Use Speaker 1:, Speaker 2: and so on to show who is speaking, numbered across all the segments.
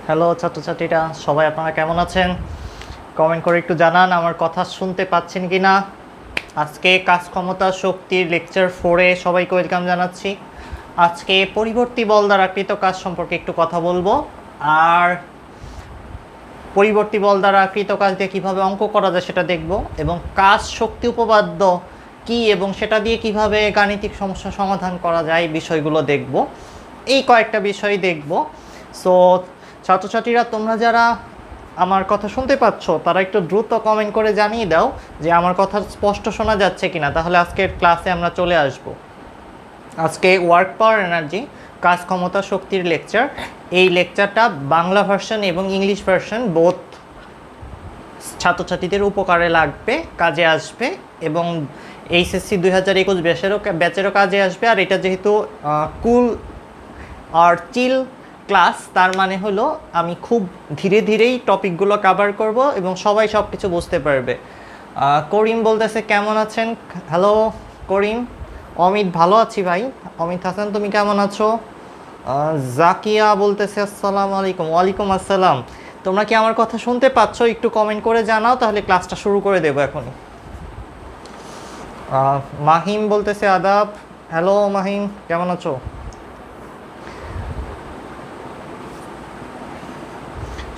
Speaker 1: Hello ছাত্রছাত্রীরা, সবাই আপনারা কেমন আছেন? কমেন্ট করে একটু জানান আমার কথা শুনতে পাচ্ছেন কি না। আজকে কাজ ক্ষমতা শক্তির লেকচার 4-এ সবাইকে ওয়েলকাম জানাচ্ছি। আজকে পরিবর্তী বল দ্বারা কৃত কাজ সম্পর্কে একটু কথা বলবো, আর পরিবর্তী বল দ্বারা কৃত কাজ দিয়ে কীভাবে অঙ্ক করা যায় সেটা দেখব, এবং কাজ শক্তি উপপাদ্য কী এবং সেটা দিয়ে কিভাবে গাণিতিক সমস্যা সমাধান করা যায় এই বিষয়গুলো দেখব। এই কয়েকটা বিষয় দেখব। সো ছাত্রছাত্রীরা, তোমরা যারা আমার কথা শুনতে পাচ্ছ তারা একটু দ্রুত কমেন্ট করে জানিয়ে দাও যে আমার কথা স্পষ্ট শোনা যাচ্ছে কিনা, তাহলে আজকের ক্লাসে আমরা চলে আসব। আজকে ওয়ার্ক পাওয়ার এনার্জি কাজ ক্ষমতা শক্তির লেকচার। এই লেকচারটা বাংলা ভার্সন এবং ইংলিশ ভার্সন বোথ ছাত্রছাত্রীদের উপকারে লাগবে, কাজে আসবে, এবং এইচএসসি 2021 ব্যাচেরও কাজে আসবে। আর এটা যেহেতু কুল আর চিল ক্লাস, তার মানে হলো আমি খুব ধীরে ধীরেই টপিকগুলো কভার করব এবং সবাই সব কিছু বুঝতে পারবে। করিম বলতেছে কেমন আছেন? হ্যালো করিম। অমিত ভালো আছি ভাই। অমিত হাসান, তুমি কেমন আছো? জাকিয়া বলতেছে আসসালামু আলাইকুম। ওয়ালাইকুম আসসালাম। তোমরা কি আমার কথা শুনতে পাচ্ছ? একটু কমেন্ট করে জানাও, তাহলে ক্লাসটা শুরু করে দেবো এখনই। মাহিম বলতেছে আদাব। হ্যালো মাহিম, কেমন আছো?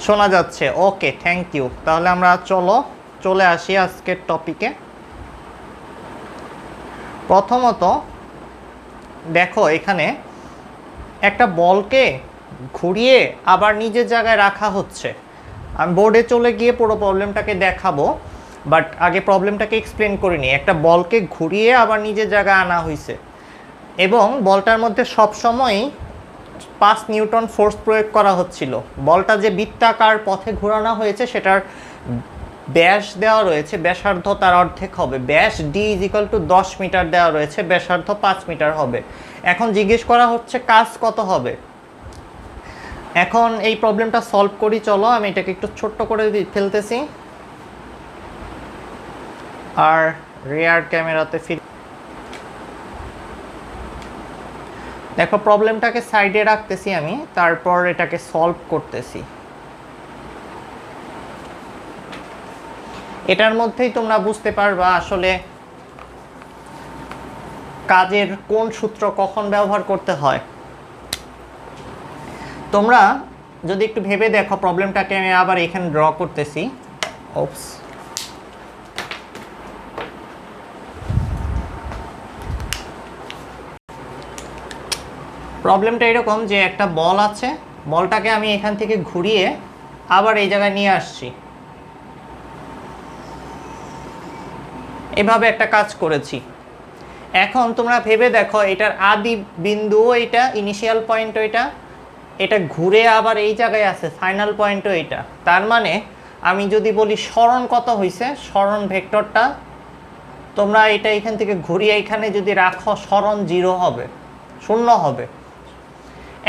Speaker 1: শোনা যাচ্ছে, ওকে, থ্যাংক ইউ। তাহলে আমরা চলে আসি আজকের টপিকে। প্রথমত দেখো, এখানে একটা বলকে ঘুরিয়ে আবার নিজের জায়গায় রাখা হচ্ছে। আমি বোর্ডে চলে গিয়ে পুরো প্রবলেমটাকে দেখাবো, বাট আগে প্রবলেমটাকে এক্সপ্লেন করিনি। একটা বলকে ঘুরিয়ে আবার নিজের জায়গায় আনা হয়েছে এবং বলটার মধ্যে সবসময়ই 5 নিউটন ফোর্স প্রয়োগ করা হচ্ছিল। বলটা যে বৃত্তাকার পথে ঘোরানো হয়েছে সেটার ব্যাস দেওয়া রয়েছে, ব্যাসার্ধ তার অর্ধেক হবে। ব্যাস ডি = 10 মিটার দেওয়া রয়েছে, ব্যাসার্ধ 5 মিটার হবে। এখন জিজ্ঞেস করা হচ্ছে কাজ কত হবে। এখন এই প্রবলেমটা সলভ করি, চলো। আমি এটাকে একটু ছোট্ট করে ফেলতেছি আর রিয়ার ক্যামেরাতে ফিরে দেখো, প্রবলেমটাকে সাইডে রাখতেছি আমি, তারপর এটাকে সলভ করতেছি। এটার মধ্যেই তোমরা বুঝতে পারবা আসলে কাজের কোন সূত্র কখন ব্যবহার করতে হয়। তোমরা যদি একটু ভেবে দেখো, প্রবলেমটাকে আমি আবার এখানে ড্র করতেছি। ওপস, প্রবলেমটা এরকম যে একটা বল আছে, বলটাকে আমি এখান থেকে ঘুরিয়ে আবার এই জায়গায় নিয়ে আসছি। এভাবে একটা কাজ করেছি। এখন তোমরা ভেবে দেখো, এটার আদি বিন্দু এটা, ইনিশিয়াল পয়েন্ট এটা ঘুরে আবার এই জায়গায় আছে, ফাইনাল পয়েন্টও এটা। তার মানে আমি যদি বলি সরণ কত হয়েছে, সরণ ভেক্টরটা তোমরা এটা এখান থেকে ঘুরিয়ে এখানে যদি রাখো, সরণ 0 হবে, 0 হবে।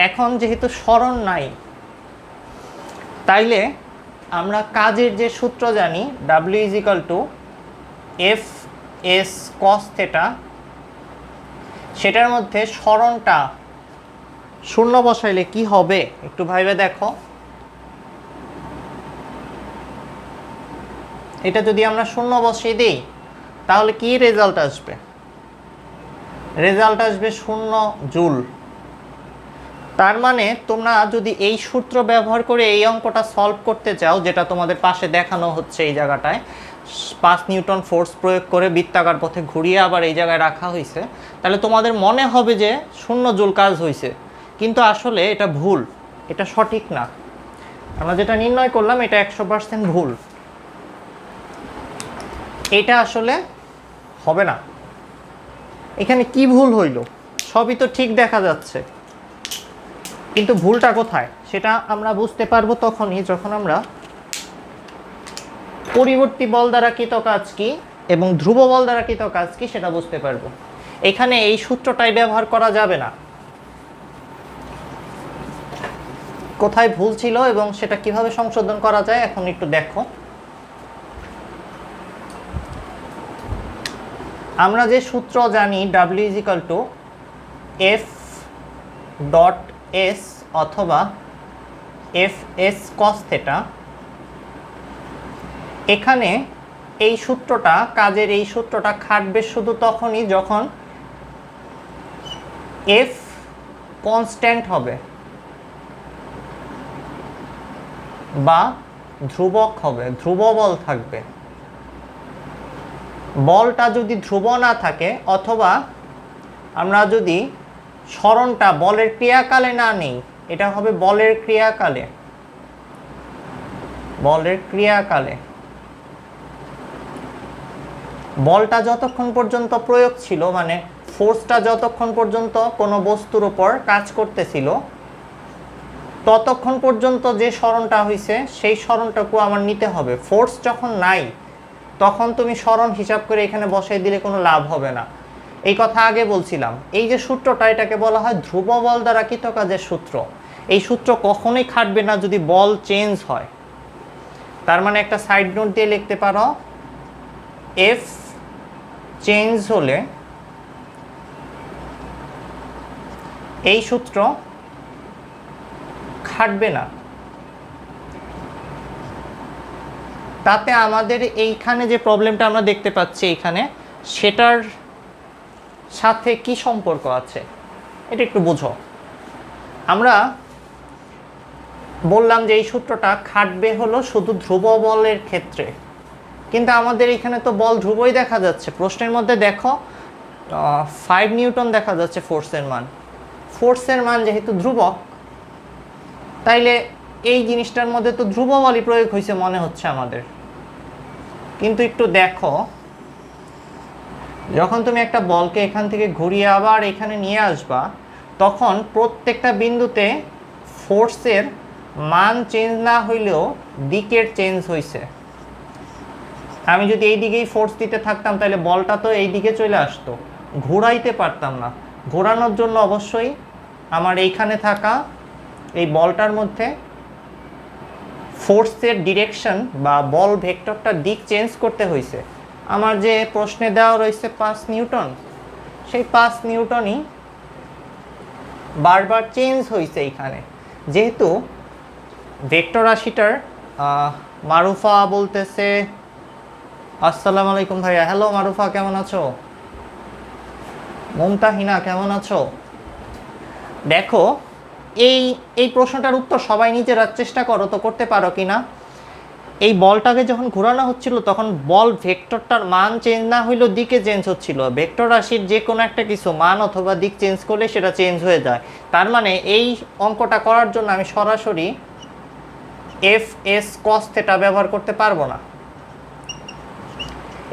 Speaker 1: এখন যেহেতু সরণ নাই, তাইলে আমরা কাজের যে সূত্র জানি, W = F(s) cos θ, সেটার মধ্যে সরণটা 0 বসাইলে কি হবে একটু ভাইবে দেখো। এটা যদি আমরা 0 বসিয়ে দিই তাহলে কি রেজাল্ট আসবে? রেজাল্ট আসবে 0 জুল। তার মানে তোমরা যদি এই সূত্র ব্যবহার করে এই অঙ্কটা সলভ করতে চাও, যেটা তোমাদের পাশে দেখানো হচ্ছে এই জায়গাটায় 5 নিউটন ফোর্স প্রয়োগ করে বৃত্তাকার পথে ঘুরিয়ে আবার এই জায়গায় রাখা হয়েছে, তাহলে তোমাদের মনে হবে যে 0 জুল কাজ হয়েছে, কিন্তু আসলে এটা ভুল, এটা সঠিক না। আমরা যেটা নির্ণয় করলাম এটা 100% ভুল। এটা আসলে হবে না। এখানে কি ভুল হইল? সবই তো ঠিক দেখা যাচ্ছে, কিন্তু ভুলটা কোথায় সেটা আমরা বুঝতে পারবো তখনই যখন আমরা পরিবর্তী বল দ্বারা কৃত কাজ কি এবং ধ্রুব বল দ্বারা কৃত কাজ কি সেটা বুঝতে পারবো। এখানে এই সূত্রটাই ব্যবহার করা যাবে না। কোথায় ভুল ছিল এবং সেটা কিভাবে সংশোধন করা যায় এখন একটু দেখো। আমরা যে সূত্র জানি, W = F.s অথবা এফ এস কস থেটা। এখানে এই সূত্রটা, কাজের এই সূত্রটা খাটবে শুধু তখনই যখন এফ কনস্ট্যান্ট হবে বা ধ্রুবক হবে, ধ্রুব বল থাকবে। বলটা যদি ধ্রুব না থাকে অথবা আমরা যদি সরণটা বলের ক্রিয়াকালে না নেই, এটা হবে বলের ক্রিয়াকালে, বলের ক্রিয়াকালে বলটা যতক্ষণ পর্যন্ত প্রয়োগ ছিল, মানে ফোর্সটা যতক্ষণ পর্যন্ত কোনো বস্তুর উপর কাজ করতেছিল, ততক্ষণ পর্যন্ত যে সরণটা হয়েছে সেই সরণটাকে আমার নিতে হবে। ফোর্স যখন নাই তখন তুমি সরণ হিসাব করে এখানে বসাই দিলে কোনো লাভ হবে না। এই কথা আগে বলছিলাম। এই যে সূত্রটা, এটাকে বলা হয় ধ্রুব বল দ্বারা কৃতকাজের সূত্র। এই সূত্র কখনোই খাটবে না যদি বল চেঞ্জ হয়। তার মানে একটা সাইড নোট দিয়ে লিখতে পারো, এফ চেঞ্জ হলে এই সূত্র খাটবে না। তাতে আমাদের এইখানে যে প্রবলেমটা আমরা দেখতে পাচ্ছি এইখানে, সেটার সাথে কি সম্পর্ক আছে এটা একটু বুঝো। আমরা বললাম যে এই সূত্রটা খাটবে হলো শুধু ধ্রুব বলের ক্ষেত্রে, কিন্তু আমাদের এখানে তো বল ধ্রুবই দেখা যাচ্ছে। প্রশ্নের মধ্যে দেখো 5 নিউটন দেখা যাচ্ছে ফোর্সের মান। ফোর্সের মান যেহেতু ধ্রুবক, তাইলে এই জিনিসটার মধ্যে তো ধ্রুব বলই প্রয়োগ হয়েছে মনে হচ্ছে আমাদের। কিন্তু একটু দেখো, যখন তুমি একটা বলকে এখান থেকে ঘুরিয়ে আবার এখানে নিয়ে আসবা, তখন প্রত্যেকটা বিন্দুতে ফোর্সের মান চেঞ্জ না হইলেও দিকের চেঞ্জ হয়েছে। আমি যদি এই দিকেই ফোর্স দিতে থাকতাম তাহলে বলটা তো এই দিকে চলে আসতো, ঘোরাইতে পারতাম না। ঘোরানোর জন্য অবশ্যই আমার এইখানে থাকা এই বলটার মধ্যে ফোর্সের ডিরেকশন বা বল ভেক্টরটার দিক চেঞ্জ করতে হয়েছে। আমার যে প্রশ্নে দেওয়া রয়েছে 5 নিউটন, সেই 5 নিউটনই বারবার চেঞ্জ হয়েছে এইখানে। যেহেতু ভেক্টর রাশিটার মারুফা বলতেছে, আসসালামু আলাইকুম ভাইয়া। হ্যালো মারুফা, কেমন আছো? মুমতাহিনা, কেমন আছো? দেখো, এই প্রশ্নটার উত্তর সবাই নিজেরা চেষ্টা করো তো, করতে পারো কি না। এই বলটাকে যখন ঘোরানো হচ্ছিল তখন বল ভেক্টরটার মান চেঞ্জ না হইলেও দিকে চেঞ্জ হচ্ছিল। ভেক্টর রাশির যে কোনো একটা কিছু মান অথবা দিক চেঞ্জ করলে সেটা চেঞ্জ হয়ে যায়। তার মানে এই অঙ্কটা করার জন্য আমি সরাসরি এফ এস কস থেটা ব্যবহার করতে পারবো না।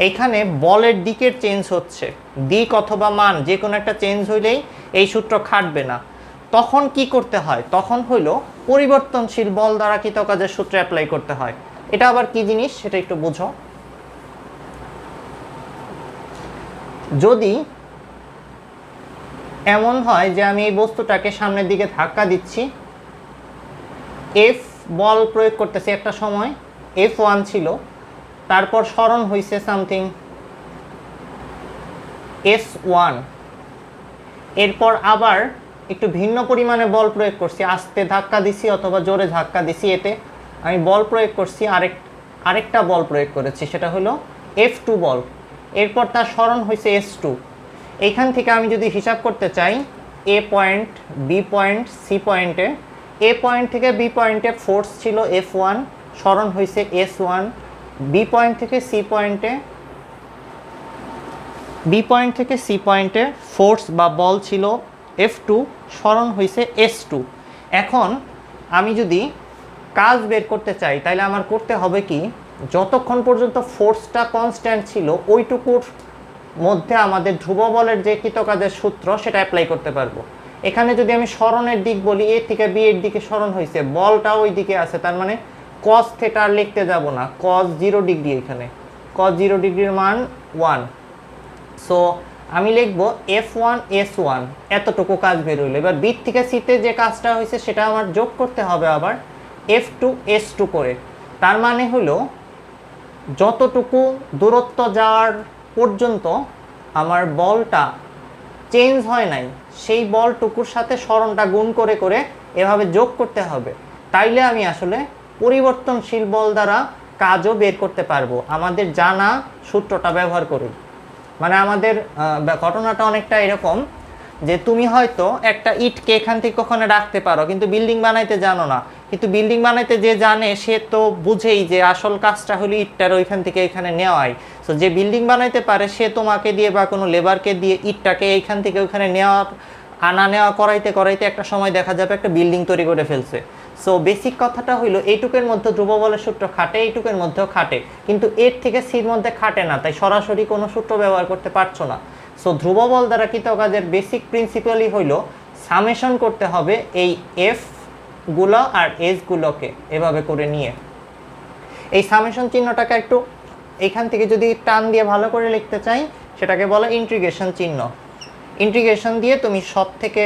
Speaker 1: এইখানে বলের দিকের চেঞ্জ হচ্ছে, দিক অথবা মান যে কোনো একটা চেঞ্জ হইলেই এই সূত্র খাটবে না। তখন কি করতে হয়? তখন হইল পরিবর্তনশীল বল দ্বারা কৃতকাজের সূত্র অ্যাপ্লাই করতে হয়। এটা আবার কি জিনিস সেটা একটু বুঝো। যদি এমন হয় যে আমি এই বস্তুটাকে সামনের দিকে ধাক্কা দিচ্ছি, এফ বল প্রয়োগ করতেছি, একটা সময় F1 ছিল, তারপর সরণ হয়েছে সামথিং S1, এরপর আবার একটু ভিন্ন পরিমাণে বল প্রয়োগ করছি, আস্তে ধাক্কা দিছি অথবা জোরে ধাক্কা দিছি, এতে আমি বল প্রয়োগ করছি, আরেকটা বল প্রয়োগ করেছি, সেটা হলো F2 বল। এরপর তার সরণ হয়েছে S2। এইখান থেকে আমি যদি হিসাব করতে চাই এ পয়েন্ট, বি পয়েন্ট, সি পয়েন্টে, এ পয়েন্ট থেকে বি পয়েন্টে ফোর্স ছিল F1, সরণ হয়েছে S1। বি পয়েন্ট থেকে সি পয়েন্টে ফোর্স বা বল ছিল F2, সরণ হয়েছে S2। এখন আমি যদি কাজ বের করতে চাই তাহলে আমার করতে হবে কি, যতক্ষণ পর্যন্ত ফোর্সটা কনস্ট্যান্ট ছিল ওইটুকুর মধ্যে আমাদের ধ্রুব বলের যে কৃতকাজের সূত্র সেটা অ্যাপ্লাই করতে পারবো। এখানে যদি আমি সরণের দিক বলি, এ থেকে বি এর দিকে সরণ হয়েছে, বলটা ওই দিকে আছে, তার মানে কস থেটা আর লিখতে যাব না, কস 0 ডিগ্রি। এখানে কস 0 ডিগ্রির মান 1। সো আমি লিখবো F1 S1, এতটুকু কাজ বের হইলো। এবার বি থেকে সিতে যে কাজটা হয়েছে সেটা আমার যোগ করতে হবে আবার F2 S2 করে। তার মানে হলো যতটুকু দূরত্ব যাওয়ার পর্যন্ত আমার বলটা চেঞ্জ হয় নাই, সেই বলটুকুর সাথে সরণটা গুণ করে করে এভাবে যোগ করতে হবে। তাইলে আমি আসলে পরিবর্তনশীল বল দ্বারা কাজও বের করতে পারবো আমাদের জানা সূত্রটা ব্যবহার করি। মানে আমাদের ঘটনাটা অনেকটা এরকম যে তুমি হয়তো একটা ইটকে এখান থেকে ওখানে রাখতে পারো, কিন্তু বিল্ডিং বানাইতে জানো না। কিন্তু বিল্ডিং বানাইতে যে জানে সে তো বুঝেই যে আসল কাজটা হলো ইটটার ওইখান থেকে এখানে নেওয়াই। সো যে বিল্ডিং বানাইতে পারে সে তোমাকে দিয়ে বা কোনো লেবারকে দিয়ে ইটটাকে এইখান থেকে ওইখানে নেওয়া আনা নেওয়া করাইতে করাইতে একটা সময় দেখা যাবে একটা বিল্ডিং তৈরি করে ফেলছে। সো বেসিক কথাটা হইলো এইটুকের মধ্যে ধ্রুব বলের সূত্র খাটে, এইটুকের মধ্যেও খাটে, কিন্তু এর থেকে সির মধ্যে খাটে না, তাই সরাসরি কোনো সূত্র ব্যবহার করতে পারছো না। সো ধ্রুব বল দ্বারা কৃতকাজের বেসিক প্রিন্সিপালই হইলো সামেশন করতে হবে এই এফ গুলো আর এস গুলোকে এভাবে করে নিয়ে। এই সামেশন চিহ্নটাকে একটু এইখান থেকে যদি টান দিয়ে ভালো করে লিখতে চাই সেটাকে বলে ইন্টিগ্রেশন চিহ্ন। ইন্টিগ্রেশন দিয়ে তুমি সব থেকে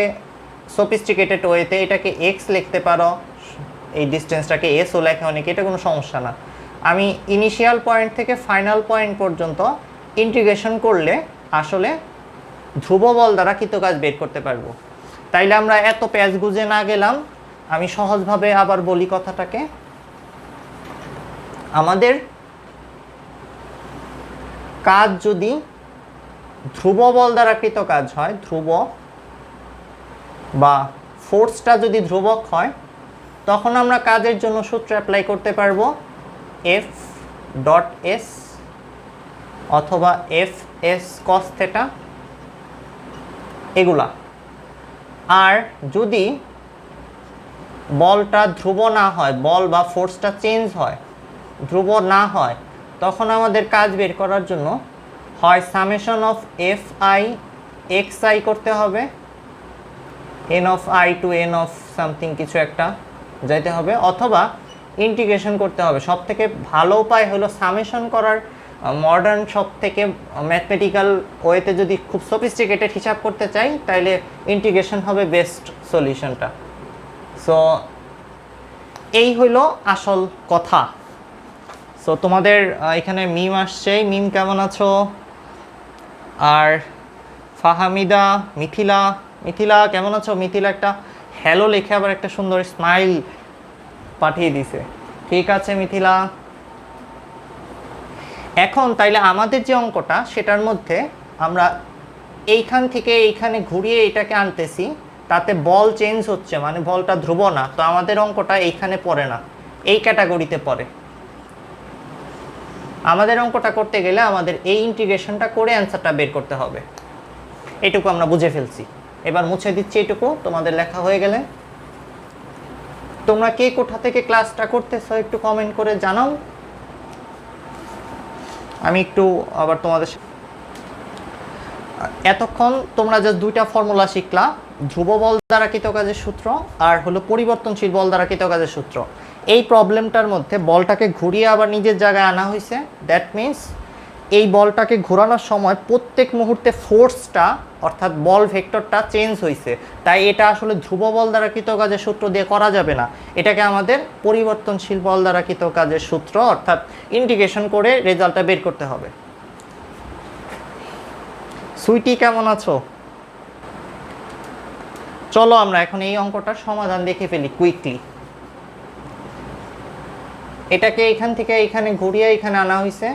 Speaker 1: সফিস্টিকেটেড ওয়েতে এটাকে এক্স লিখতে পারো, এই ডিস্টেন্সটাকে এসও লেখে অনেকে, এটা কোনো সমস্যা না। আমি ইনিশিয়াল পয়েন্ট থেকে ফাইনাল পয়েন্ট পর্যন্ত ইন্টিগ্রেশন করলে আসলে ধ্রুব বল দ্বারা কৃতকাজ বের করতে পারবো। তাইলে আমরা এত প্যাচ গুজে না গেলাম, আমি সহজভাবে আবার বলি কথাটাকে। আমাদের কাজ যদি ধ্রুব বল দ্বারা কৃতকাজ হয়, ধ্রুব বা ফোর্সটা যদি ধ্রুবক হয়, তখন আমরা কাজের জন্য সূত্র অ্যাপ্লাই করতে পারবো এফ ডট এস অথবা এফ এস কস থেটা এগুলা। আর যদি বলটা ধ্রুব না হয়, বল বা ফোর্সটা চেঞ্জ হয়, ধ্রুব না হয়, তখন আমাদের কাজ বের করার জন্য হয় summation of F I X I করতে হবে, N of I to N of something কিছু একটা যাইতে হবে, অথবা ইন্টিগ্রেশন করতে হবে। সব থেকে ভালো উপায় হলো সামেশন করার। মডার্ন সব থেকে ম্যাথমেটিক্যাল ওয়েতে যদি খুব সফিস্টিকেটেড হিসাব করতে চাই তাইলে ইন্টিগ্রেশন হবে বেস্ট সলিউশনটা। সো এই হইলো আসল কথা। সো তোমাদের এখানে মিম আসছে, মিম কেমন আছো? আর ফাহামিদা, মিথিলা, মিথিলা কেমন আছো? মিথিলা একটা হ্যালো লিখে আবার একটা সুন্দর স্মাইল পাঠিয়ে দিছে। ঠিক আছে মিথিলা। এখন তাইলে আমাদের যে অঙ্কটা সেটার মধ্যে আমরা এইখান থেকে এইখানে ঘুরিয়ে এটাকে আনতেছি, তাতে বল চেঞ্জ হচ্ছে, মানে বলটা ধ্রুব না, তো আমাদের অঙ্কটা এইখানে পড়ে না, এই ক্যাটাগরিতে পড়ে। আমাদের অঙ্কটা করতে গেলে আমাদের এই ইন্টিগ্রেশনটা করে অ্যান্সারটা বের করতে হবে। এটুকু আমরা বুঝে ফেলছি, এবার মুছে দিচ্ছি এটুকু তোমাদের লেখা হয়ে গেলে। তোমরা কে কোথা থেকে ক্লাসটা করতেছো একটু কমেন্ট করে জানাও। আমি একটু আবার তোমাদের এতক্ষণ তোমরা যে দুইটা ফর্মুলা শিখলা, ধ্রুব বল দ্বারা কৃতকাজের সূত্র আর হলো পরিবর্তনশীল বল দ্বারা কৃতকাজের সূত্র। এই প্রবলেমটার মধ্যে বলটাকে ঘুরিয়ে আবার নিজের জায়গায় আনা হয়েছে। দ্যাট মিন্স এই বলটাকে ঘোরানোর সময় প্রত্যেক মুহূর্তে ফোর্সটা অর্থাৎ বল ভেক্টরটা চেঞ্জ হয়েছে, তাই এটা আসলে ধ্রুব বল দ্বারা কৃতকাজের সূত্র দিয়ে করা যাবে না, এটাকে আমাদের পরিবর্তনশীল বল দ্বারা কৃতকাজের সূত্র অর্থাৎ ইন্টিগ্রেশন করে রেজাল্টটা বের করতে হবে। সুইটি কেমন আছো? চলো আমরা এখন এই অঙ্কটার সমাধান দেখে ফেলি কুইকলি। এটাকে এখান থেকে এখানে ঘুরিয়ে এখানে আনা হয়েছে।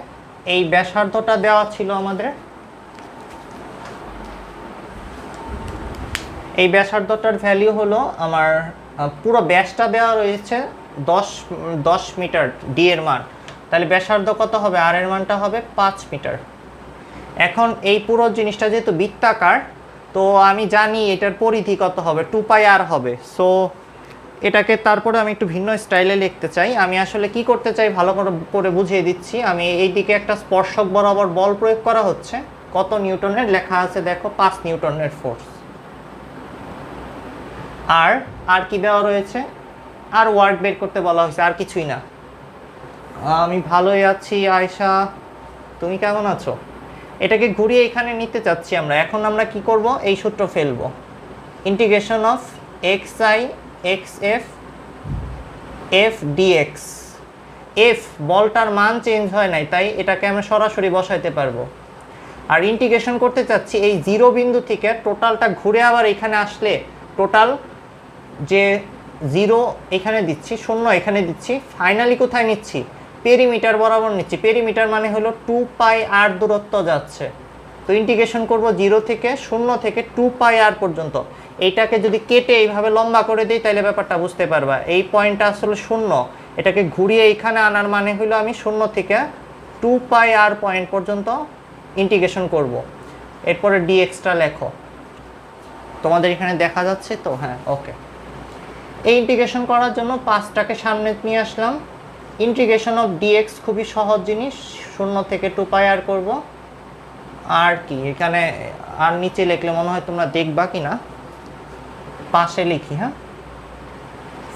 Speaker 1: এই ব্যাসার্ধটা দেওয়া ছিল আমাদের, এই ব্যাসার্ধটার ভ্যালু হলো আমার পুরো ব্যাসটা দেওয়া রয়েছে 10 মিটার ডি এর মান, তাহলে ব্যাসার্ধ কত হবে? আর এর মানটা হবে 5 মিটার। এখন এই পুরো জিনিসটা যেহেতু বৃত্তাকার, তো আমি জানি এটার পরিধি কত হবে, 2πr হবে। সো এটাকে তারপরে আমি একটু ভিন্ন স্টাইলে লিখতে চাই। আমি আসলে কি করতে চাই ভালো করে বুঝিয়ে দিচ্ছি। আমি এই দিকে একটা স্পর্শক বরাবর বল প্রয়োগ করা হচ্ছে, কত নিউটনের লেখা আছে দেখো, 5 নিউটনের ফোর্স। আর কি দেওয়া রয়েছে? আর ওয়ার্ক বের করতে বলা হয়েছে, আর কিছুই না। আমি ভালোই আছি আয়শা, তুমি কেমন আছো? এটাকে ঘুরিয়ে এখানে নিতে চাচ্ছি আমরা। এখন আমরা কি করব? এই সূত্র ফেলবো, integration of x I x F F dx. F বলটার মান চেঞ্জ হয় নাই, তাই এটাকে আমরা সরাসরি বসাইতে পারবো। আর ইন্টিগ্রেশন করতে চাচ্ছি এই 0 বিন্দু থেকে টোটালটা ঘুরে আবার এখানে আসলে টোটাল যে জিরো এখানে দিচ্ছি, শূন্য এখানে দিচ্ছি, ফাইনালি কোথায় নিচ্ছি, পেরিমিটার বরাবর নিচ্ছি। পেরিমিটার মানে হলো 2πr দূরত্ব যাচ্ছে। তো ইন্টিগ্রেশন করব 0 থেকে 0 থেকে 2πr পর্যন্ত। এইটাকে যদি কেটে এইভাবে লম্বা করে দিই তাহলে ব্যাপারটা বুঝতে পারবা। এই পয়েন্টটা আসলে 0, এটাকে ঘুরিয়ে এইখানে আনার মানে হলো আমি 0 থেকে 2πr পয়েন্ট পর্যন্ত ইন্টিগ্রেশন করব। এরপরে ডিএক্সটা লেখো, তোমাদের এখানে দেখা যাচ্ছে তো? হ্যাঁ, ওকে। এই ইন্টিগ্রেশন করার জন্য 5টাকে সামনে নিয়ে আসলাম। ইন্টিগ্রেশন অফ ডিএক্স খুবই সহজ জিনিস, 0 থেকে 2πr করব। আর কি এখানে আর নিচে লিখলে মনে হয় তোমরা দেখবা কি না, পাশে লিখি। হ্যাঁ,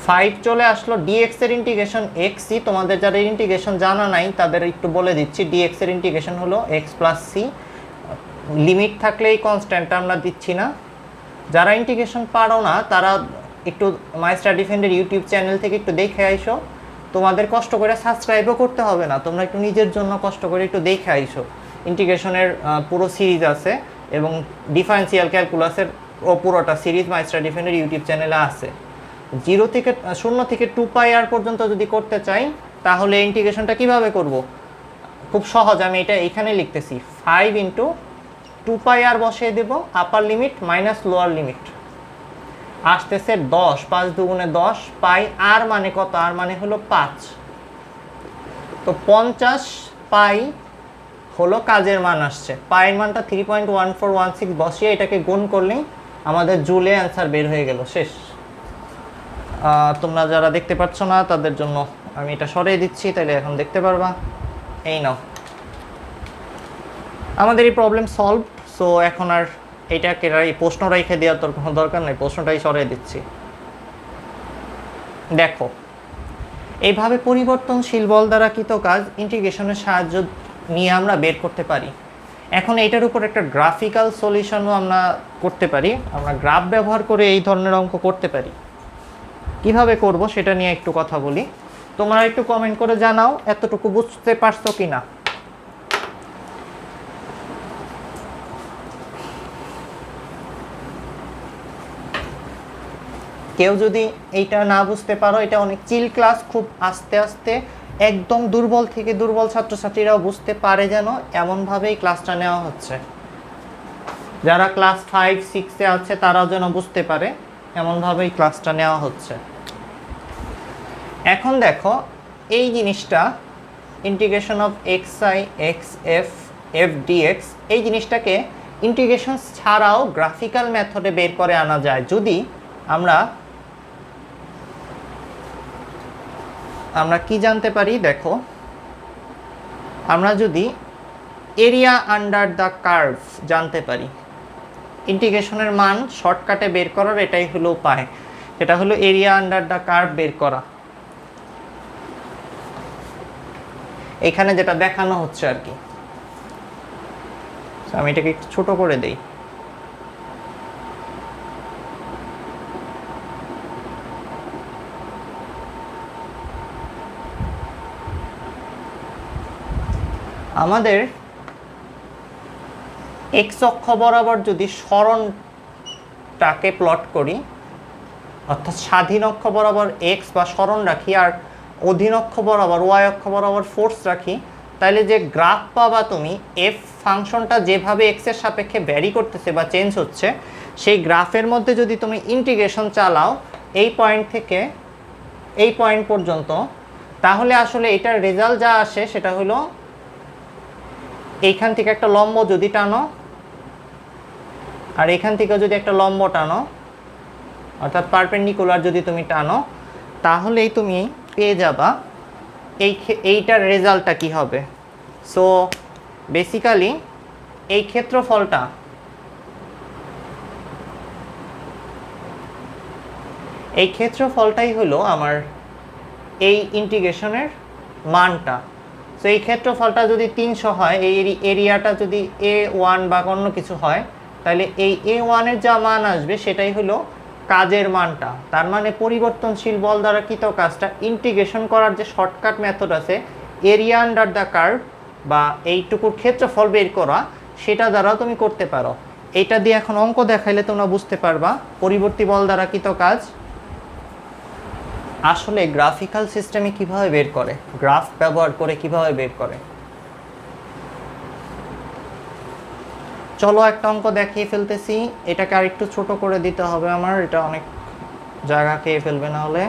Speaker 1: 5 চলে আসলো। ডিএক্স এর ইন্টিগ্রেশন এক্সই, তোমাদের যারা ইন্টিগ্রেশন জানা নাই তাদের একটু বলে দিচ্ছি। ডিএক্স এর ইন্টিগ্রেশন হলো এক্স প্লাস সি। লিমিট থাকলে এই কনস্ট্যান্টটা আমরা দিচ্ছি না। যারা ইন্টিগ্রেশন পারো না তারা একটু মাই স্টাডি ডিফেন্ডের ইউটিউব চ্যানেল থেকে একটু দেখে আইসো। তোমাদের কষ্ট করে সাবস্ক্রাইবও করতে হবে না, তোমরা একটু নিজের জন্য কষ্ট করে একটু দেখে আইসো। ইন্টিগ্রেশনের পুরো সিরিজ আছে এবং ডিফারেন্সিয়াল ক্যালকুলাসের পুরোটা সিরিজ মাই স্টাডি ডিফেন্ডের ইউটিউব চ্যানেলে আছে। 0 থেকে 2πr পর্যন্ত যদি করতে চাই তাহলে ইন্টিগ্রেশনটা কিভাবে করব? খুব সহজ, আমি এটা এখানে লিখতেছি। 5 ইন্টু 2πr বসিয়ে দেব, upper limit minus lower limit, আসতেছে 10, 5 দুগুণে 10, পাই আর মানে কত? আর মানে হলো 5। তো 50 পাই হলো কাজের মান আসছে। পায়ের মানটা 3.1416 বসিয়ে এটাকে গুণ করলেই আমাদের জুলে অ্যান্সার বের হয়ে গেল, শেষ। তোমরা যারা দেখতে পাচ্ছ না তাদের জন্য আমি এটা সরিয়ে দিচ্ছি, তাহলে এখন দেখতে পারবা। এই নাও, আমাদের এই প্রবলেম সলভ। সো এখন আর এইটাকে এই প্রশ্ন রেখে দেওয়ার তোর কোনো দরকার নেই, প্রশ্নটাই সরিয়ে দিচ্ছি। দেখো, এইভাবে পরিবর্তনশীল বল দ্বারা কৃত কাজ ইন্টিগ্রেশনের সাহায্য নিয়ে আমরা বের করতে পারি। এখন এইটার উপর একটা গ্রাফিক্যাল সলিউশনও আমরা করতে পারি। আমরা গ্রাফ ব্যবহার করে এই ধরনের অঙ্ক করতে পারি। কিভাবে করব সেটা নিয়ে একটু কথা বলি। তোমরা একটু কমেন্ট করে জানাও এতটুকু বুঝতে পারছো কি না। কেউ যদি এইটা না বুঝতে পারো, এটা অনেক চিল ক্লাস, খুব আস্তে আস্তে একদম দুর্বল থেকে দুর্বল ছাত্রছাত্রীরাও বুঝতে পারে যেন এমনভাবেই ক্লাসটা নেওয়া হচ্ছে। যারা ক্লাস 5, 6-এ আছে তারাও যেন বুঝতে পারে এমনভাবেই ক্লাসটা নেওয়া হচ্ছে। এখন দেখো, এই জিনিসটা integration of xi x f f dx, এই জিনিসটাকে ইন্টিগ্রেশন ছাড়াও গ্রাফিক্যাল মেথডে বের করে আনা যায় যদি আমরা কি জানতে পারি। দেখো, আমরা যদি এরিয়া আন্ডার দ্য কার্ভ জানতে পারি, ইন্টিগ্রেশনের মান শর্টকাটে বের করার এটাই হলো উপায়। এটা হলো এরিয়া আন্ডার দ্য কার্ভ বের করা। এখানে যেটা দেখানো হচ্ছে আর কি, আমি এটাকে একটু ছোট করে দেই। আমাদের এক্স অক্ষ বরাবর যদি সরণটাকে প্লট করি, অর্থাৎ স্বাধীন অক্ষ বরাবর এক্স বা সরণ রাখি আর অধীন অক্ষ বরাবর ওয়াই অক্ষ বরাবর ফোর্স রাখি, তাহলে যে গ্রাফ পাবা তুমি, এফ ফাংশনটা যেভাবে এক্সের সাপেক্ষে ভ্যারি করতেছে বা চেঞ্জ হচ্ছে, সেই গ্রাফের মধ্যে যদি তুমি ইন্টিগ্রেশন চালাও এই পয়েন্ট থেকে এই পয়েন্ট পর্যন্ত, তাহলে আসলে এটার রেজাল্ট যা আসে সেটা হলো এইখান থেকে একটা লম্ব যদি টানো আর এখান থেকে যদি একটা লম্ব টানো, অর্থাৎ পারপেন্ডিকুলার যদি তুমি টানো, তাহলেই তুমি পেয়ে যাবা এইটার রেজাল্টটা কি হবে। সো বেসিক্যালি এই ক্ষেত্রফলটাই হলো আমার এই ইন্টিগ্রেশনের মানটা। সো এই ক্ষেত্রফলটা যদি 300 হয়, এই এরিয়াটা যদি A1 বা অন্য কিছু হয়, তাহলে এই A1-এর যা মান আসবে সেটাই হলো কাজের মানটা। তার মানে পরিবর্তনশীল বল দ্বারা কৃত কাজটা ইন্টিগ্রেশন করার যে শর্টকাট মেথড আছে, এরিয়া আন্ডার দ্য কার্ভ বা এইটুকুর ক্ষেত্রফল বের করা, সেটা দ্বারাও তুমি করতে পারো। এইটা দিয়ে এখন অঙ্ক দেখাইলে তোমরা বুঝতে পারবা পরিবর্তী বল দ্বারা কৃত কাজ। আসলে গ্রাফিক্যাল সিস্টেমে কিভাবে বের করে, গ্রাফ ব্যবহার করে কিভাবে বের করে। চলো একটা অঙ্ক দেখিয়ে ফেলতেছি, এটাকে আর একটু ছোট করে দিতে হবে আমার, এটা অনেক জায়গা খেয়ে ফেলবে না হলে।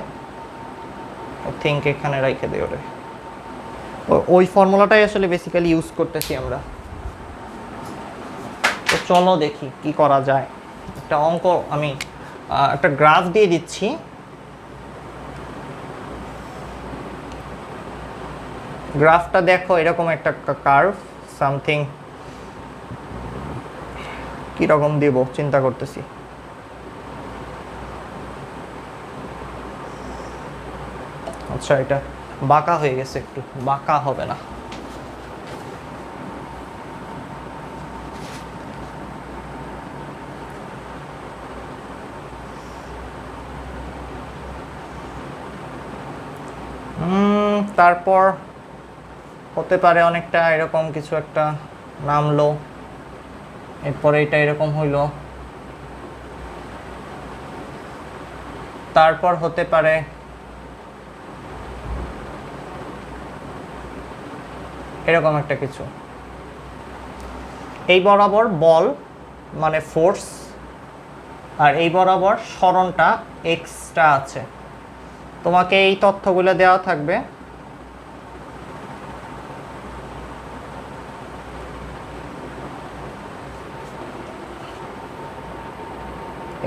Speaker 1: থিঙ্ক এখানে রেখে দিই ওরে, ওই ফর্মুলাটাই আসলে বেসিক্যালি ইউজ করতেছি আমরা। তো চলো দেখি কি করা যায়। একটা অঙ্ক আমি একটা গ্রাফ দিয়ে দিচ্ছি, গ্রাফটা দেখো এরকম একটা কার্ভ সামথিং, কীরকম দেব চিন্তা করতেছি। আচ্ছা এটা বাঁকা হয়ে গেছে, একটু বাঁকা হবে না। তারপর হতে পারে অনেকটা এরকম কিছু একটা নামলো, এরপরে এটা এরকম হইলো, তারপর হতে পারে এরকম একটা কিছু। এই বরাবর বল মানে ফোর্স, আর এই বরাবর সরণটা এক্সট্রা আছে। তোমাকে এই তথ্যগুলো দেওয়া থাকবে।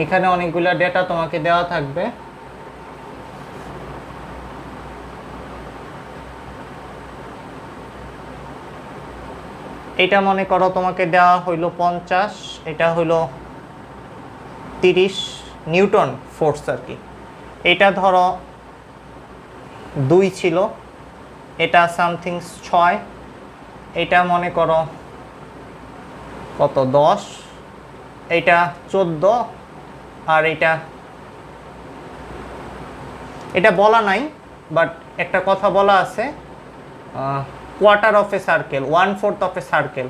Speaker 1: এখানে অনেকগুলো ডেটা তোমাকে দেওয়া থাকবে। এটা মনে করো তোমাকে দেওয়া হইলো 50, এটা হইলো 30 নিউটন ফোর্স আর কি। এটা ধরো 2 ছিল, এটা সামথিং 6, এটা মনে করো কত 10, এটা 14, আর এটা বলা নাই, বাট একটা কথা বলা আছে, quarter of A circle, 1/4 of A circle.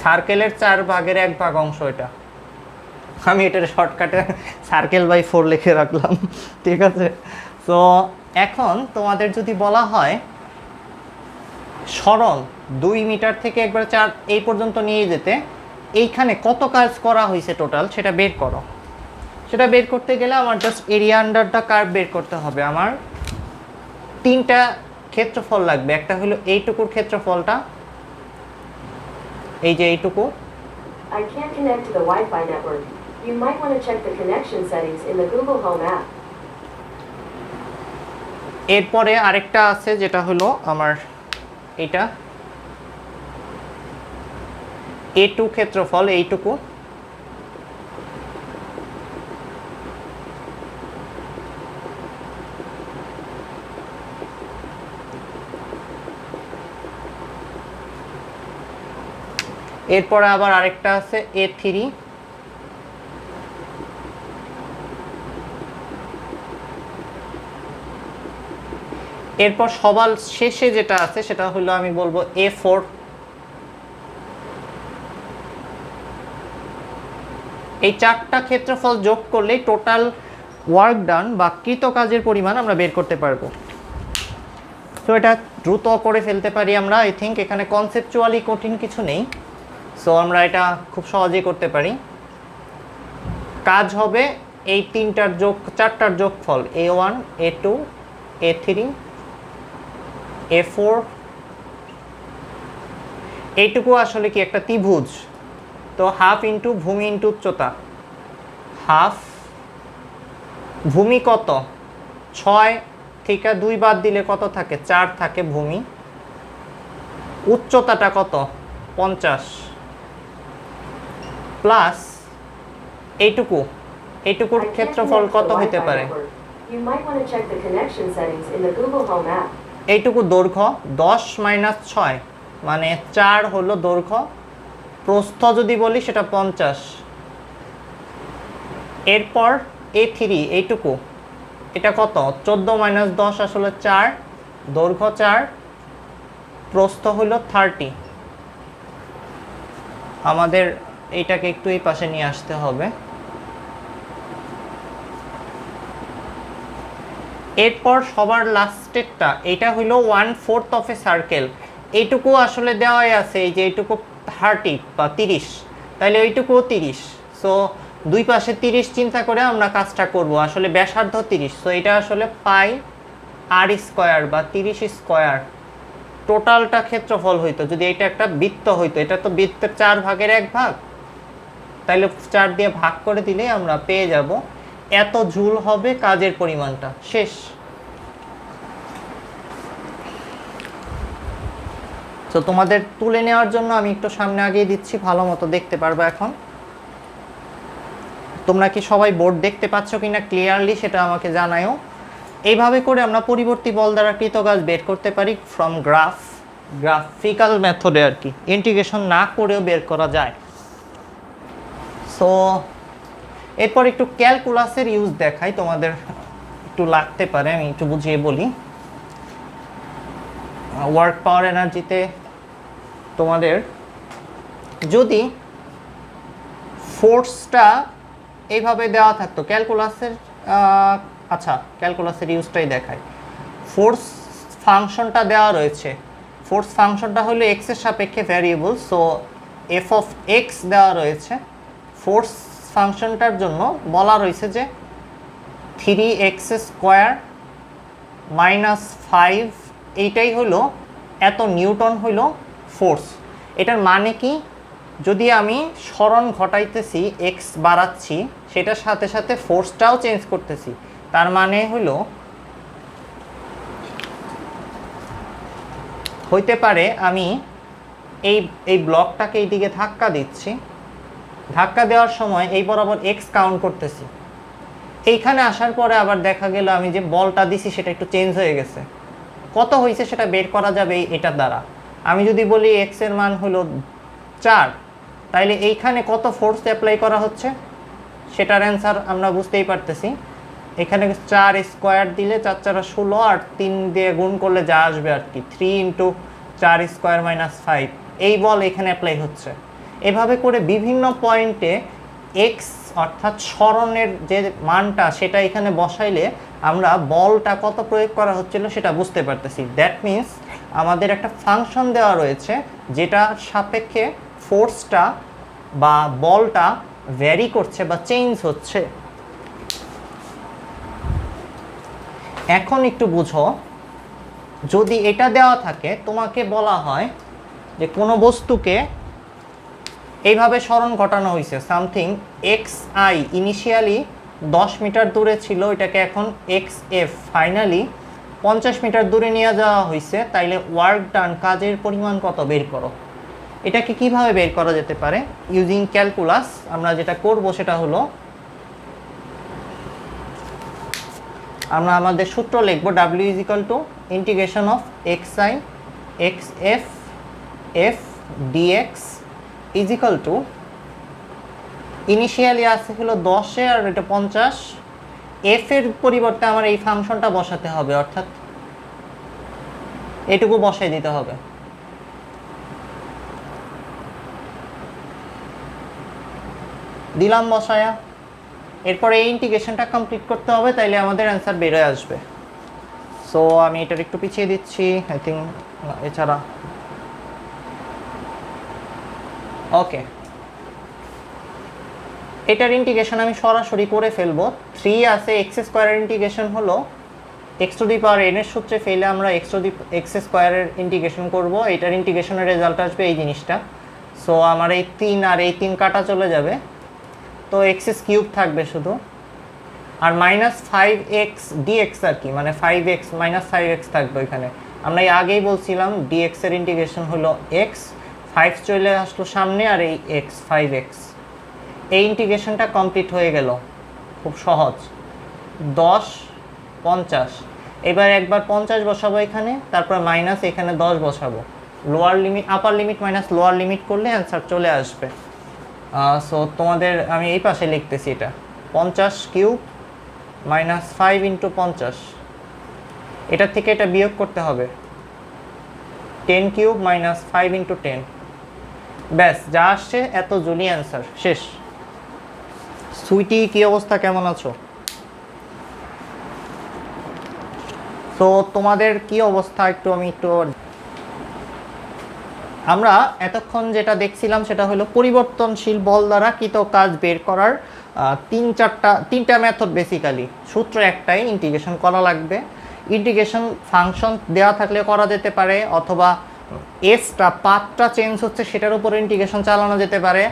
Speaker 1: সার্কেলের 4 ভাগের 1 ভাগ অংশ এটা। আমি এটার শর্টকাটে সার্কেল বাই 4 লিখে রাখলাম, ঠিক আছে। তো এখন তোমাদের যদি বলা হয় সরণ 2 মিটার থেকে একবারে 4 এই পর্যন্ত নিয়ে যেতে এইখানে কত কাজ করা হয়েছে টোটাল, সেটা বের করো। সেটা বের করতে গেলে আমার just area under the curve বের করতে হবে। আমার 3টা ক্ষেত্রফল লাগবে। একটা হলো এইটুকুর ক্ষেত্রফলটা, এই যে এইটুকু।
Speaker 2: I can't connect to the Wi-Fi network. You might want to check the connection settings in the Google Home app.
Speaker 1: এরপরে আরেকটা আছে যেটা হলো আমার এটা A2 ক্ষেত্রফল, এইটুকু। এরপরে আবার আরেকটা আছে A3। এরপর সবার শেষে যেটা আছে সেটা হলো আমি বলবো A4। এই 4টা ক্ষেত্রফল যোগ করলেই টোটাল ওয়ার্ক ডান বা কৃত কাজের পরিমাণ আমরা বের করতে পারবো। সো এটা দ্রুত করে ফেলতে পারি আমরা। আই থিঙ্ক এখানে কনসেপচুয়ালি কঠিন কিছু নেই, সো আমরা এটা খুব সহজেই করতে পারি। কাজ হবে এই 4টার যোগফল, A1 A2 A3 A4। এইটুকু আসলে কি একটা ত্রিভুজ, তো হাফ ইন্টু ভূমি ইন্টু উচ্চতা। হাফ ভূমি কত, 6 থেকে 2 বাদ দিলে কত থাকে, 4 থাকে ভূমি। উচ্চতাটা কত, 50, প্লাস এইটুকুর ক্ষেত্রফল কত হতে পারে।
Speaker 2: You might want to check the connection settings in the Google Home app.
Speaker 1: এইটুকু দৈর্ঘ্য 10 - 6 মানে 4 হলো দৈর্ঘ্য। প্রস্থ যদি বলি সেটা 50। এরপর A3 এইটুকু, এটা কত, 14 - 10 আসলে 4, দৈর্ঘ্য 4, প্রস্থ হলো 30। আমাদের এইটাকে একটু এই পাশে নিয়ে আসতে হবে। এরপর সবার লাস্টেরটা, এটা হইল 1/4 অফ এ সার্কেল। এইটুকু আসলে দেওয়াই আছে, এই যে এইটুকু 30 বা 30, তাহলে এইটুকুও 30। সো দুই পাশে 30 চিন্তা করে আমরা কাজটা করব। আসলে ব্যাসার্ধ 30, সো এটা আসলে পাই আর স্কোয়ার বা 30 স্কোয়ার টোটালটা ক্ষেত্রফল হইতো। যদি এটা একটা বৃত্ত হইতো, এটা তো বৃত্তের 4 ভাগের 1 ভাগ, তাইলে 4 দিয়ে ভাগ করে দিলেই আমরা পেয়ে যাব এত জুল হবে কাজের পরিমাণটা। শেষ। তো তোমাদের তুলে নেওয়ার জন্য আমি একটু সামনে আগিয়ে দিচ্ছি, ভালো মতো দেখতে পারবে। এখন তোমরা কি সবাই বোর্ড দেখতে পাচ্ছ কিনা ক্লিয়ারলি সেটা আমাকে জানাও। এইভাবে করে আমরা পরিবর্তী বল দ্বারা কৃতকাজ বের করতে পারি ফ্রম গ্রাফিক্যাল মেথডে আর কি, ইন্টিগ্রেশন না করেও বের করা যায়। সো এরপর একটু ক্যালকুলাসের ইউজ দেখাই, তোমাদের একটু লাগতে পারে, আমি একটু বুঝিয়ে বলি। ওয়ার্ক পাওয়ার এনার্জিতে তোমাদের যদি ফোর্সটা এইভাবে দেওয়া থাকতো, ক্যালকুলাসের আচ্ছা ক্যালকুলাসের ইউজটাই দেখায়। ফোর্স ফাংশনটা দেওয়া রয়েছে, ফোর্স ফাংশনটা হলো এক্স এর সাপেক্ষে variable, so F of x দেওয়া রয়েছে। ফোর্স ফাংশনটার জন্য বলা রয়েছে যে 3x স্কোয়ার মাইনাস 5, এইটাই হলো এত নিউটন হইল ফোর্স। এটার মানে কি, যদি আমি সরণ ঘটাইতেছি এক্স বাড়াচ্ছি, সেটার সাথে সাথে ফোর্সটাও চেঞ্জ করতেছি, তার মানে হলো হইতে পারে আমি এই ব্লকটাকে এই দিকে ধাক্কা দিচ্ছি, ধাক্কা দেওয়ার সময় এই বরাবর এক্স কাউন্ট করতেছি, এইখানে আসার পরে আবার দেখা গেল আমি যে বলটা দিছি সেটা একটু চেঞ্জ হয়ে গেছে। কত হয়েছে সেটা বের করা যাবে এটার দ্বারা। আমি যদি বলি এক্স এর মান হলো 4, তাইলে এইখানে কত ফোর্স অ্যাপ্লাই করা হচ্ছে সেটার অ্যান্সার আমরা বুঝতেই পারতেছি। এখানে 4 স্কোয়ার দিলে 4 4 16, আর 3 দিয়ে গুণ করলে যা আসবে আর কি, 3 × 4 স্কোয়ার মাইনাস 5, এই বল এখানে অ্যাপ্লাই হচ্ছে। এভাবে করে বিভিন্ন পয়েন্টে এক্স অর্থাৎ সরণের যে মানটা সেটা এখানে বসাইলে আমরা বলটা কত প্রয়োগ করা হচ্ছিল সেটা বুঝতে পারতেছি। দ্যাট মিন্স আমাদের একটা ফাংশন দেওয়া রয়েছে যেটা সাপেক্ষে ফোর্সটা বা বলটা ভ্যারি করছে বা চেঞ্জ হচ্ছে। এখন একটু বুঝো, যদি এটা দেওয়া থাকে, তোমাকে বলা হয় যে কোনো বস্তুকে এইভাবে সরণ ঘটানো হয়েছে, something X I initially 10 metre দূরে ছিল, এটাকে এখন এক্স এফ ফাইনালি 50 মিটার দূরে নিয়ে যাওয়া হয়েছে, তাইলে ওয়ার্ক ডান কাজের পরিমাণ কত বের করো। এটাকে কিভাবে বের করা যেতে পারে ইউজিং ক্যালকুলাস? আমরা যেটা করব সেটা হলো আমরা আমাদের সূত্র লিখব, W is equal to integration of x I x F F DX is equal to, initially আছে হলো 10-এ আর এটা 50, এফ এর পরিবর্তে আমার এই ফাংশনটা বসাতে হবে, অর্থাৎ এটুকু বসাই দিতে হবে। দিলাম বসায়া, এরপরে এই ইন্টিগ্রেশনটা কমপ্লিট করতে হবে, তাইলে আমাদের অ্যান্সার বেরোয় আসবে। সো আমি এটার একটু পিছিয়ে দিচ্ছি, আই থিঙ্ক এছাড়া ওকে। এটার ইন্টিগ্রেশন আমি সরাসরি করে ফেলবো। 3 আছে, এক্স স্কোয়ারের ইন্টিগ্রেশন হলো x to the power N এর সূত্রে ফেলে আমরা এক্স স্কোয়ারের ইন্টিগ্রেশন করব, এটার ইন্টিগ্রেশনের রেজাল্ট আসবে এই জিনিসটা। সো আমার এই 3 আর এই 3 কাটা চলে যাবে, তো এক্স কিউব থাকবে শুধু, আর মাইনাস 5x dx আর কি, মানে 5x মাইনাস 5x থাকবে ওইখানে। আমরা এই আগেই বলছিলাম dx এর ইন্টিগ্রেশন হলো x, 5 চলে আসলো সামনে আর এই x 5x। এই ইন্টিগ্রেশনটা কমপ্লিট হয়ে গেল, খুব সহজ। 10 50, এবার একবার 50 বসাবো এখানে, তারপর মাইনাস এখানে 10 বসাবো, lower limit upper limit minus lower limit করলে অ্যান্সার চলে আসবে। সো তোমাদের আমি এই পাশে লিখতেছি, এটা 50 কিউব মাইনাস 5 × 50, এটার থেকে এটা বিয়োগ করতে হবে, 10 কিউব মাইনাস 5 × 10, ব্যাস যা আসছে এত জুলি অ্যান্সার শেষ। সুইটি কি অবস্থা, কেমন আছো? তো তোমাদের কি অবস্থা আমি একটু আমরা এতক্ষণ যেটা দেখছিলাম সেটা হলো পরিবর্তনশীল বল দ্বারা কৃত কাজ বের করার তিনটা মেথড। বেসিক্যালি সূত্র একটাই, ইন্টিগ্রেশন করা লাগবে। ইন্টিগ্রেশন ফাংশন দেওয়া থাকলে করা যেতে পারে, অথবা পাথটা চেঞ্জ হচ্ছে সেটার উপর ইন্টিগ্রেশন চালানো যেতে পারে।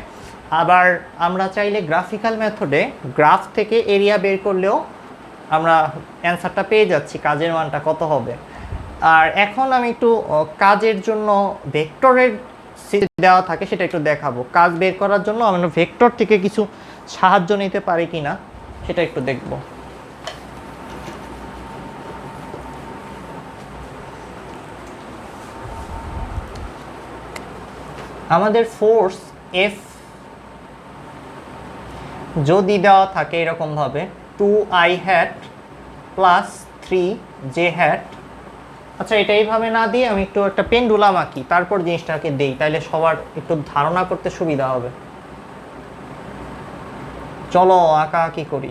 Speaker 1: আবার আমরা চাইলে গ্রাফিক্যাল মেথডে গ্রাফ থেকে এরিয়া বের করলেও আমরা অ্যান্সারটা পেয়ে যাচ্ছি, কাজের মানটা কত হবে। আর এখন আমি একটু কাজের জন্য ভেক্টরের দেওয়া থাকে সেটা একটু দেখাবো। কাজ বের করার জন্য আমরা ভেক্টর থেকে কিছু সাহায্য নিতে পারি কিনা সেটা একটু দেখব। আমাদের ফোর্স এফ যদি দেওয়া থাকে এরকমভাবে 2i hat plus 3j hat। আচ্ছা, এটা এইভাবে না দিয়ে আমি একটু একটা পেন্ডুলাম আঁকি, তারপর জিনিসটাকে দেই, তাইলে সবার একটু ধারণা করতে সুবিধা হবে। চলো আঁকাআঁকি করি।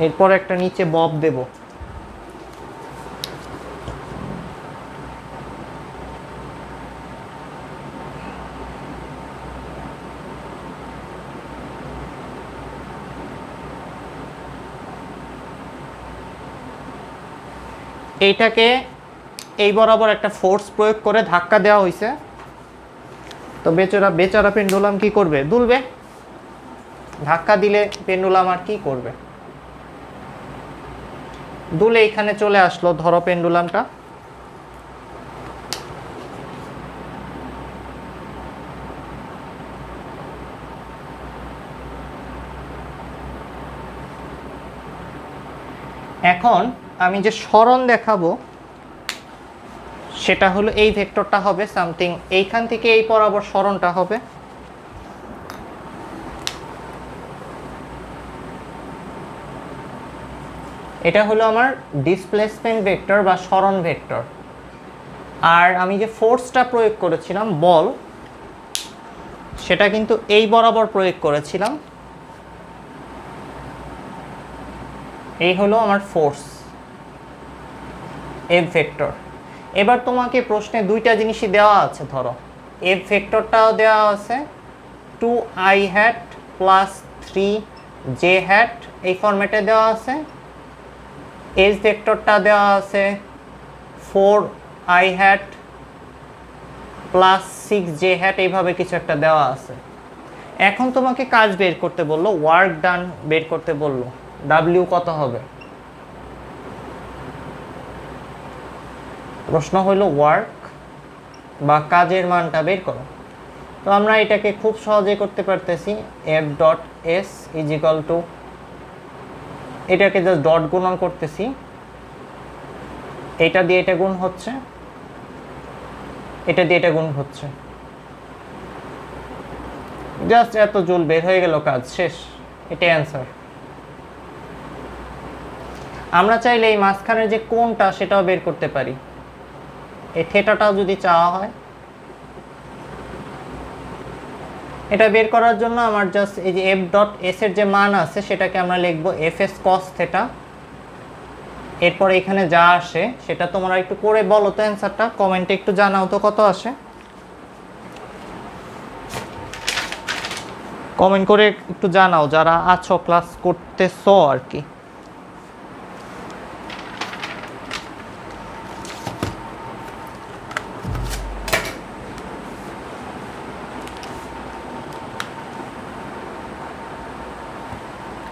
Speaker 1: এরপর একটা নিচে বব দেব। এইটাকে এই বরাবর একটা ফোর্স প্রয়োগ করে ধাক্কা দেওয়া হয়েছে। তো বেচারা পেন্ডুলাম কি করবে? দুলবে। ধাক্কা দিলে পেন্ডুলাম আর কি করবে? দুলে এখানে চলে আসলো। ধরো পেন্ডুলামটা, এখন আমি যে সরণ দেখাবো সেটা হলো এই ভেক্টরটা হবে সামথিং এইখান থেকে এই বরাবর সরণটা হবে। এটা হলো আমার ডিসপ্লেসমেন্ট ভেক্টর বা সরণ ভেক্টর। আর আমি যে ফোর্সটা প্রয়োগ করেছিলাম বল, সেটা কিন্তু এই বরাবর প্রয়োগ করেছিলাম। এই হলো আমার ফোর্স এফ ভেক্টর। এবার তোমাকে প্রশ্নে দুইটা জিনিসই দেওয়া আছে। ধরো এফ ভেক্টরটাও দেওয়া আছে 2i hat plus 3j hat, এই ফরম্যাটে দেওয়া আছে। এস ভেক্টরটা দেওয়া আছে 4i hat plus 6j hat, এইভাবে কিছু একটা দেওয়া আছে। এখন তোমাকে কাজ বের করতে বললো, ওয়ার্ক ডান বের করতে বললো। W কত হবে? প্রশ্ন হলো ওয়ার্ক বা কাজের মানটা বের করো। তো আমরা এটাকে খুব সহজে করতে পারতেছি। F dot S is equal two, এটাকে জাস্ট ডট গুণন করতেছি, এটা দিয়ে এটা গুণ হচ্ছে, এটা দিয়ে এটা গুণ হচ্ছে, জাস্ট এত জুল বের হয়ে গেল, কাজ শেষ। এটাই অ্যান্সার। আমরা চাইলে এই মাঝখানের যে কোণটা সেটাও বের করতে পারি। এই থিটাটাও যদি চাওয়া হয়, এটা বের করার জন্য আমার জাস্ট এই যে এফ ডট এস এর যে মান আছে সেটাকে আমরা লিখব এফ এস কস থিটা। এরপর এখানে যা আসে সেটা তোমরা একটু করে বলো তো, অ্যান্সারটা কমেন্টে একটু জানাও তো কত আসে। কমেন্ট করে একটু জানাও যারা আছো, ক্লাস করতেছো আর কি।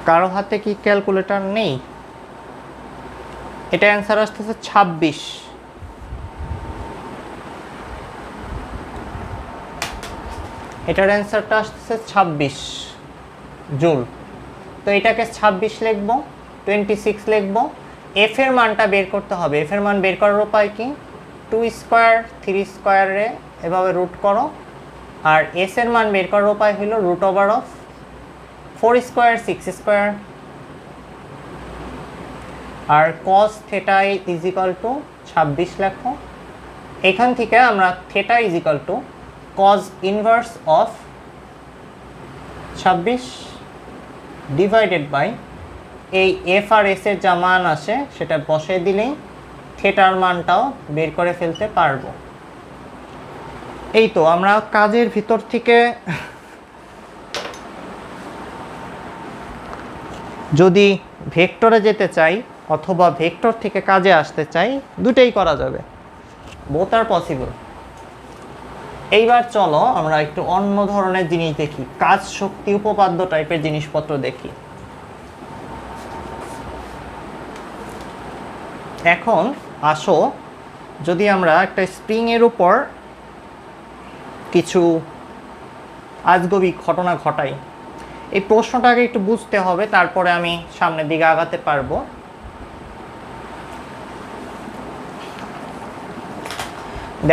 Speaker 1: কারো হাতে কি ক্যালকুলেটর নেই? এটা অ্যান্সার আসতেছে 26। এটার অ্যান্সারটা আসতেছে 26 জুল। তো এটাকে 26 লিখবো, 26 লিখবো। এফ এর মানটা বের করতে হবে। এফ এর মান বের করার উপায় কি? 2 স্কোয়ার 3 স্কোয়ারে এভাবে রুট করো। আর এস এর মান বের করার উপায় হলো root over of 4 square 6 square. আর cos থিটা ইজ ইকাল টু 26 লেখো। এখান থেকে আমরা থিটা is equal to cos inverse of 26 divided by এই এফ আর এস এর যা মান আসে সেটা বসিয়ে দিলেই থিটার মানটাও বের করে ফেলতে পারবো। এই তো আমরা কাজের ভিতর থেকে যদি ভেক্টরে যেতে চাই অথবা ভেক্টর থেকে কাজে আসতে চাই, দুটেই করা যাবে, বোথ আর পসিবল। এইবার চলো আমরা একটু অন্য ধরনের জিনিস দেখি, কাজ শক্তি উপপাদ্য টাইপের জিনিসপত্র দেখি। এখন আসো যদি আমরা একটা স্প্রিংয়ের উপর কিছু আজগবি ঘটনা ঘটাই। এই প্রশ্নটাকে একটু বুঝতে হবে, তারপরে আমি সামনের দিকে আগাতে পারবো।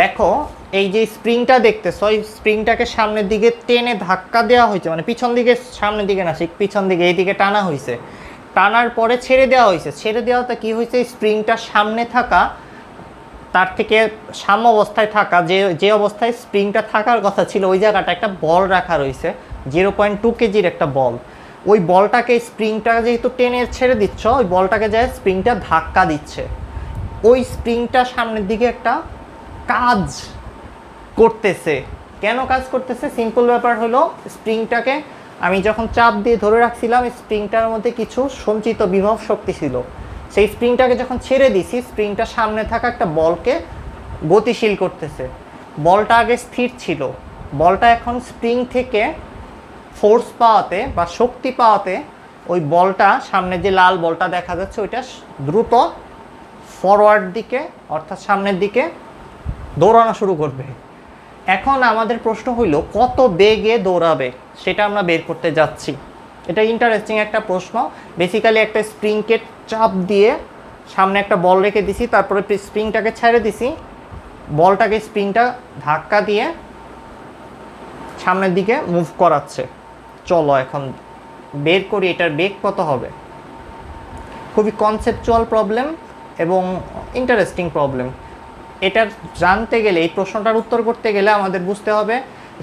Speaker 1: দেখো এই যে স্প্রিংটা দেখতেছো, এই স্প্রিংটাকে সামনের দিকে টেনে ধাক্কা দেওয়া হয়েছে, মানে পিছন দিকে, সামনের দিকে না, ঠিক পিছন দিকে, এইদিকে টানা হয়েছে। টানার পরে ছেড়ে দেওয়া হয়েছে। ছেড়ে দেওয়াতে কি হয়েছে, স্প্রিংটা সামনে থাকা, তার থেকে সাম্য অবস্থায় থাকা, যে অবস্থায় স্প্রিংটা থাকার কথা ছিল ওই জায়গাটা একটা বল রাখা রয়েছে, 0.2 কেজির একটা বল। ওই বলটাকে, স্প্রিংটা যেহেতু টেনে ছেড়ে দিচ্ছ, ওই বলটাকে যায় স্প্রিংটা ধাক্কা দিচ্ছে। ওই স্প্রিংটা সামনের দিকে একটা কাজ করতেছে। কেন কাজ করতেছে? সিম্পল ব্যাপার হলো, স্প্রিংটাকে আমি যখন চাপ দিয়ে ধরে রাখছিলাম, স্প্রিংটার মধ্যে কিছু সঞ্চিত বিভব শক্তি ছিল। সেই স্প্রিংটাকে যখন ছেড়ে দিছি, স্প্রিংটা সামনে থাকা একটা বলকে গতিশীল করতেছে। বলটা আগে স্থির ছিল, বলটা এখন স্প্রিং থেকে ফোর্স পাওয়াতে বা শক্তি পাওয়াতে ওই বলটা, সামনে যে লাল বলটা দেখা যাচ্ছে, ওইটা দ্রুত ফরওয়ার্ড দিকে অর্থাৎ সামনের দিকে দৌড়ানো শুরু করবে। এখন আমাদের প্রশ্ন হইল কত বেগে দৌড়াবে, সেটা আমরা বের করতে যাচ্ছি। এটা ইন্টারেস্টিং একটা প্রশ্ন। বেসিক্যালি একটা স্প্রিংকে চাপ দিয়ে সামনে একটা বল রেখে দিছি, তারপরে স্প্রিংটাকে ছেড়ে দিছি, বলটাকে স্প্রিংটা ধাক্কা দিয়ে সামনের দিকে মুভ করাচ্ছে। চলো এখন বের করি এটার বেগ কত হবে। খুবই কনসেপচুয়াল প্রবলেম এবং ইন্টারেস্টিং প্রবলেম। এটার জানতে গেলে, এই প্রশ্নটার উত্তর করতে গেলে আমাদের বুঝতে হবে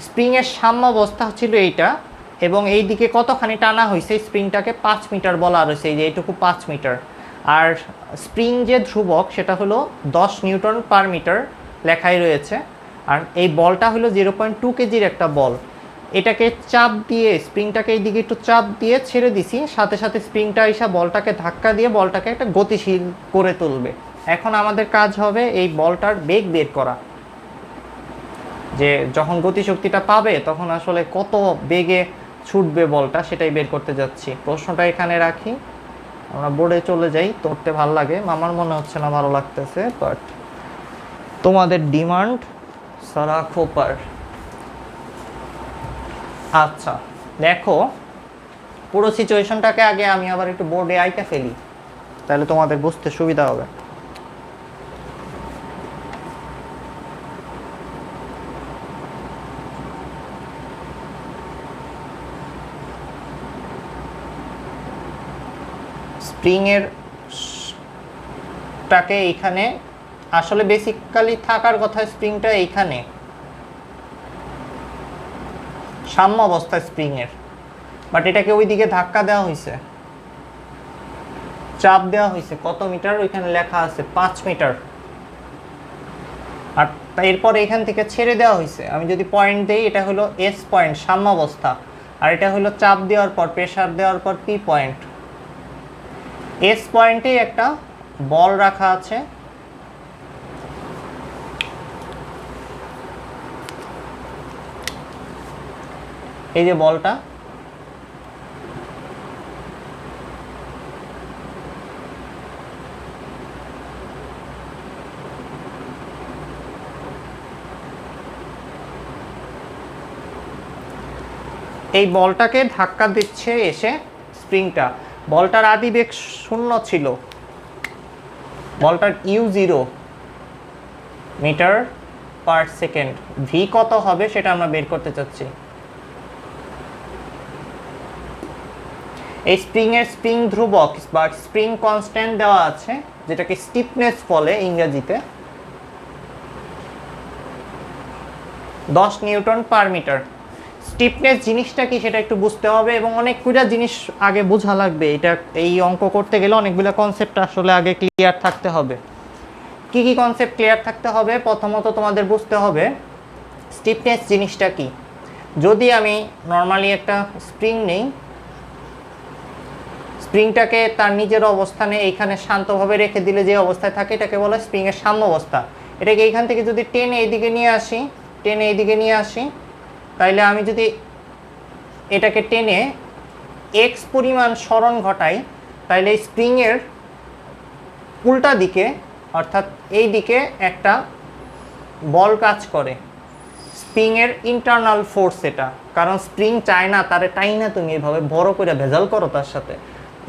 Speaker 1: স্প্রিংয়ের সাম্যাবস্থা ছিল এইটা, এবং এই দিকে কতখানি টানা হয়েছে, স্প্রিংটাকে 5 মিটার বলা রয়েছে, এই যে এইটুকু 5 মিটার। আর স্প্রিং যে ধ্রুবক সেটা হলো 10 নিউটন পার মিটার লেখাই রয়েছে। আর এই বলটা হলো 0.2 কেজির একটা বল। এটাকে চাপ দিয়ে, স্প্রিংটাকে এই দিকে একটু চাপ দিয়ে ছেড়ে দিছি, সাথে সাথে স্প্রিংটা এসে বলটাকে ধাক্কা দিয়ে বলটাকে একটা গতিশীল করে তুলবে। এখন আমাদের কাজ হবে এই বলটার বেগ বের করা, যে যখন গতিশক্তিটা পাবে তখন আসলে কত বেগে ছুটবে বলটা, সেটাই বের করতে যাচ্ছি। প্রশ্নটা এখানে রাখি, আমরা বোর্ডে চলে যাই। পড়তে ভালো লাগে, আমার মনে হচ্ছে না ভালো লাগতেছে, বাট তোমাদের ডিমান্ড সারা খোপার। আচ্ছা দেখো, পুরো সিচুয়েশনটাকে আগে আমি আবার একটু বোর্ডে আইটা ফেলি, তাহলে তোমাদের বুঝতে সুবিধা হবে। স্প্রিংয়ের টাকে এইখানে আসলে বেসিক্যালি থাকার কথা, স্প্রিংটা এইখানে সাম্য অবস্থা স্প্রিংয়ের, বাট এটাকে ওই দিকে ধাক্কা দেওয়া হয়েছে, চাপ দেওয়া হয়েছে। কত মিটার? ওইখানে লেখা আছে 5 মিটার। আর এরপর এখান থেকে ছেড়ে দেওয়া হয়েছে। আমি যদি পয়েন্ট দিই, এটা হলো এস পয়েন্ট, সাম্য অবস্থা, আর এটা হলো চাপ দেওয়ার পর, প্রেসার দেওয়ার পর পি পয়েন্ট। এস পয়েন্টে একটা বল রাখা আছে, এই যে বলটা, এই বলটাকে ধাক্কা দিচ্ছে এসে স্প্রিংটা। বলটার আদি বেগ 0 ছিল, বলটার u0 metre per second. V কত হবে সেটা আমরা বের করতে চাচ্ছি। এই স্প্রিংয়ের স্প্রিং ধ্রুবক বা স্প্রিং কনস্ট্যান্ট দেওয়া আছে, যেটাকে স্টিফনেস বলে ইংরেজিতে, 10 নিউটন পার মিটার। স্টিফনেস জিনিসটা কি সেটা একটু বুঝতে হবে এবং অনেকগুলা জিনিস আগে বোঝা লাগবে। এটা এই অঙ্ক করতে গেলে অনেকগুলো কনসেপ্ট আসলে আগে ক্লিয়ার থাকতে হবে। কি কি কনসেপ্ট ক্লিয়ার থাকতে হবে? প্রথমত তোমাদের বুঝতে হবে স্টিফনেস জিনিসটা কি। যদি আমি নর্মালি একটা স্প্রিং নেই, স্প্রিংটাকে তার নিজের অবস্থানে এইখানে শান্তভাবে রেখে দিলে যে অবস্থায় থাকে এটাকে বলে স্প্রিংয়ের সাম্য অবস্থা। এটাকে এইখান থেকে যদি টেনে এইদিকে নিয়ে আসি, তাইলে আমি যদি এটাকে টেনে এক্স পরিমাণ সরণ ঘটাই, তাইলে স্প্রিংয়ের উল্টা দিকে অর্থাৎ এই দিকে একটা বল কাজ করে। স্প্রিংয়ের ইন্টারনাল ফোর্স এটা, কারণ স্প্রিং চায় না তারে টাইনা তুমি এভাবে বড় করে ভেজাল করো তার সাথে।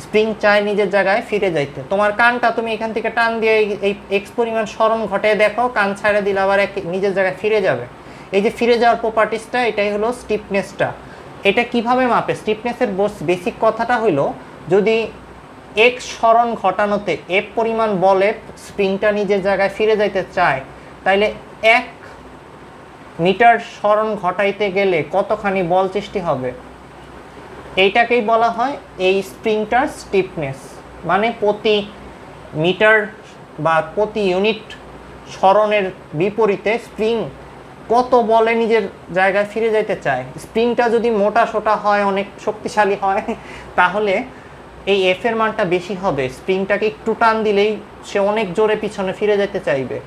Speaker 1: স্প্রিং চায় নিজের জায়গায় ফিরে যাইতে। তোমার কানটা তুমি এখান থেকে টান দিয়ে এই এক্স পরিমাণ সরণ ঘটায় দেখো, কান ছাড়া দিলে আবার নিজের জায়গায় ফিরে যাবে। এই যে ফিরে যাওয়ার প্রপার্টিসটা, এটাই হলো স্টিফনেসটা। এটা কিভাবে মাপে? স্টিফনেসের বেসিক কথাটা হলো, যদি এক্স সরণ ঘটানোতে এফ পরিমাণ বলে স্প্রিংটা নিজের জায়গায় ফিরে যাইতে চায়, তাইলে 1 মিটার সরণ ঘটাইতে গেলে কতখানি বল সৃষ্টি হবে? এইটাকেই বলা হয় এই স্প্রিংটার স্টিফনেস। মানে প্রতি মিটার বা প্রতি ইউনিট সরণের বিপরীতে স্প্রিং কত বলে নিজের জায়গায় ফিরে যাইতে চায়। স্প্রিংটা যদি মোটা সোটা হয়, অনেক শক্তিশালী হয়, তাহলে এই এফ এর মানটা বেশি হবে। স্প্রিংটাকে একটু টান দিলেই সে অনেক জোরে পিছনে ফিরে যেতে চাইবে।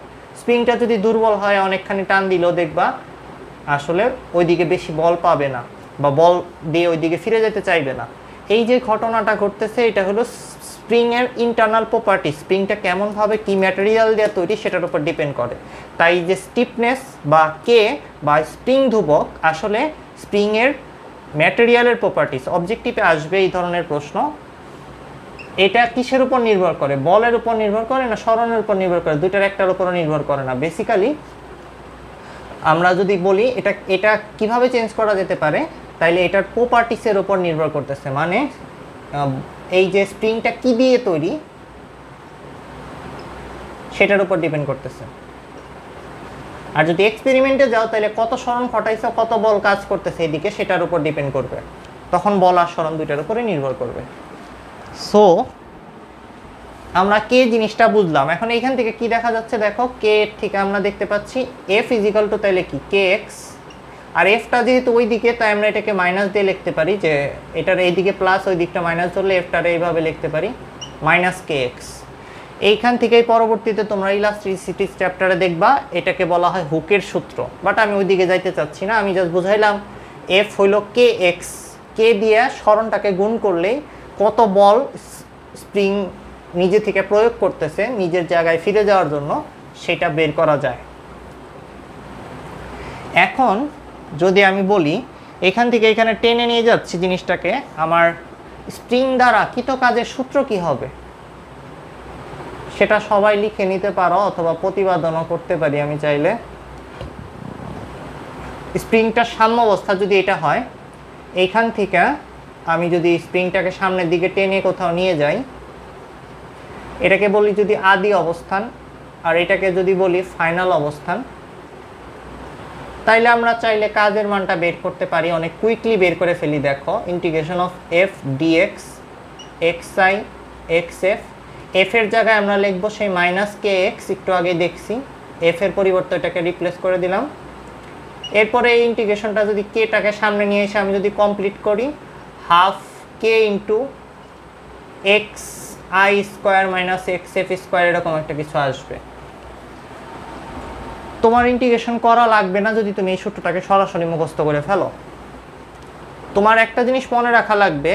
Speaker 1: স্প্রিংটা যদি দুর্বল হয়, অনেকখানি টান দিলেও দেখবা আসলে ওইদিকে বেশি বল পাবে না বা বল দিয়ে ওইদিকে ফিরে যেতে চাইবে না। এই যে ঘটনাটা ঘটতেছে, এটা হলো স্প্রিংয়ের ইন্টারনাল প্রপার্টি। স্প্রিংটা কেমনভাবে কি ম্যাটেরিয়াল দিয়ে তৈরি সেটার উপর ডিপেন্ড করে। তাই যে স্টিফনেস বা কে বা স্প্রিং ধ্রুবক আসলে স্প্রিংয়ের ম্যাটেরিয়ালের প্রপার্টিস। অবজেক্টিভে আসবে এই ধরনের প্রশ্ন। এটা কিসের উপর নির্ভর করে? বলের উপর নির্ভর করে না সরণের উপর নির্ভর করে? দুইটার একটার উপরও নির্ভর করে না। বেসিক্যালি আমরা যদি বলি এটা কিভাবে চেঞ্জ করা যেতে পারে, তাইলে এটার প্রপার্টিসের উপর নির্ভর করতেছে। মানে এই যে স্প্রিংটা কি দিয়ে তৈরি সেটার উপর ডিপেন্ড করতেছে। আর যদি এক্সপেরিমেন্টে যাও, তাহলে কত সরণ ঘটাইছো, কত বল কাজ করতেছে এদিকে, সেটার উপর ডিপেন্ড করবে। তখন বল আর সরণ দুইটার উপরে নির্ভর করবে। সো আমরা কে জিনিসটা বুঝলাম। এখন এইখান থেকে কি দেখা যাচ্ছে দেখো, কে থেকে আমরা দেখতে পাচ্ছি এফ ইজিক্যাল টু তাইলে কি কে এক্স। আর এফটা যেহেতু ওই দিকে, তাই আমরা এটাকে মাইনাস দিয়ে লিখতে পারি, যে এটার এইদিকে প্লাস ওই দিকটা মাইনাস ধরলে এফটারে এইভাবে লিখতে পারি মাইনাস কে এক্স। এইখান থেকেই পরবর্তীতে তোমরা ইলাস্ট্রিসিটি চ্যাপ্টারে দেখবা এটাকে বলা হয় হুকের সূত্র। বাট আমি ওই দিকে যাইতে চাচ্ছি না, আমি জাস্ট বুঝাইলাম এফ হইল কে এক্স। কে দিয়ে সরণটাকে গুণ করলেই কত বল স্প্রিং নিজে থেকে প্রয়োগ করতেছে নিজের জায়গায় ফিরে যাওয়ার জন্য, সেটা বের করা যায়। এখন যদি আমি বলি এখান থেকে এখানে টেনে নিয়ে যাচ্ছি জিনিসটাকে, আমার স্প্রিং দ্বারা কৃত কাজের সূত্র কি হবে সেটা সবাই লিখে নিতে পারো, অথবা প্রতিপাদনও করতে পারি আমি চাইলে। স্প্রিংটার সাম্য অবস্থা যদি এটা হয়, এইখান থেকে আমি যদি স্প্রিংটাকে সামনের দিকে টেনে কোথাও নিয়ে যাই, এটাকে বলি যদি আদি অবস্থান, আর এটাকে যদি বলি ফাইনাল অবস্থান, তাইলে আমরা চাইলে কাজের মানটা বের করতে পারি। অনেক কুইকলি বের করে ফেলি। দেখো, integration of F DX X I x F. F এর জায়গায় আমরা লিখবো সেই মাইনাস কে এক্স, একটু আগে দেখছি। এফ এর পরিবর্তে এটাকে রিপ্লেস করে দিলাম। এরপরে এই ইন্টিগ্রেশনটা যদি কেটাকে সামনে নিয়ে এসে আমি যদি কমপ্লিট করি, half K into x I square minus x F square, এরকম একটা কিছু আসবে। তোমার ইন্টিগ্রেশন করা লাগবে না যদি তুমি এই সূত্রটাকে সরাসরি মুখস্থ করে ফেলো। তোমার একটা জিনিস মনে রাখা লাগবে,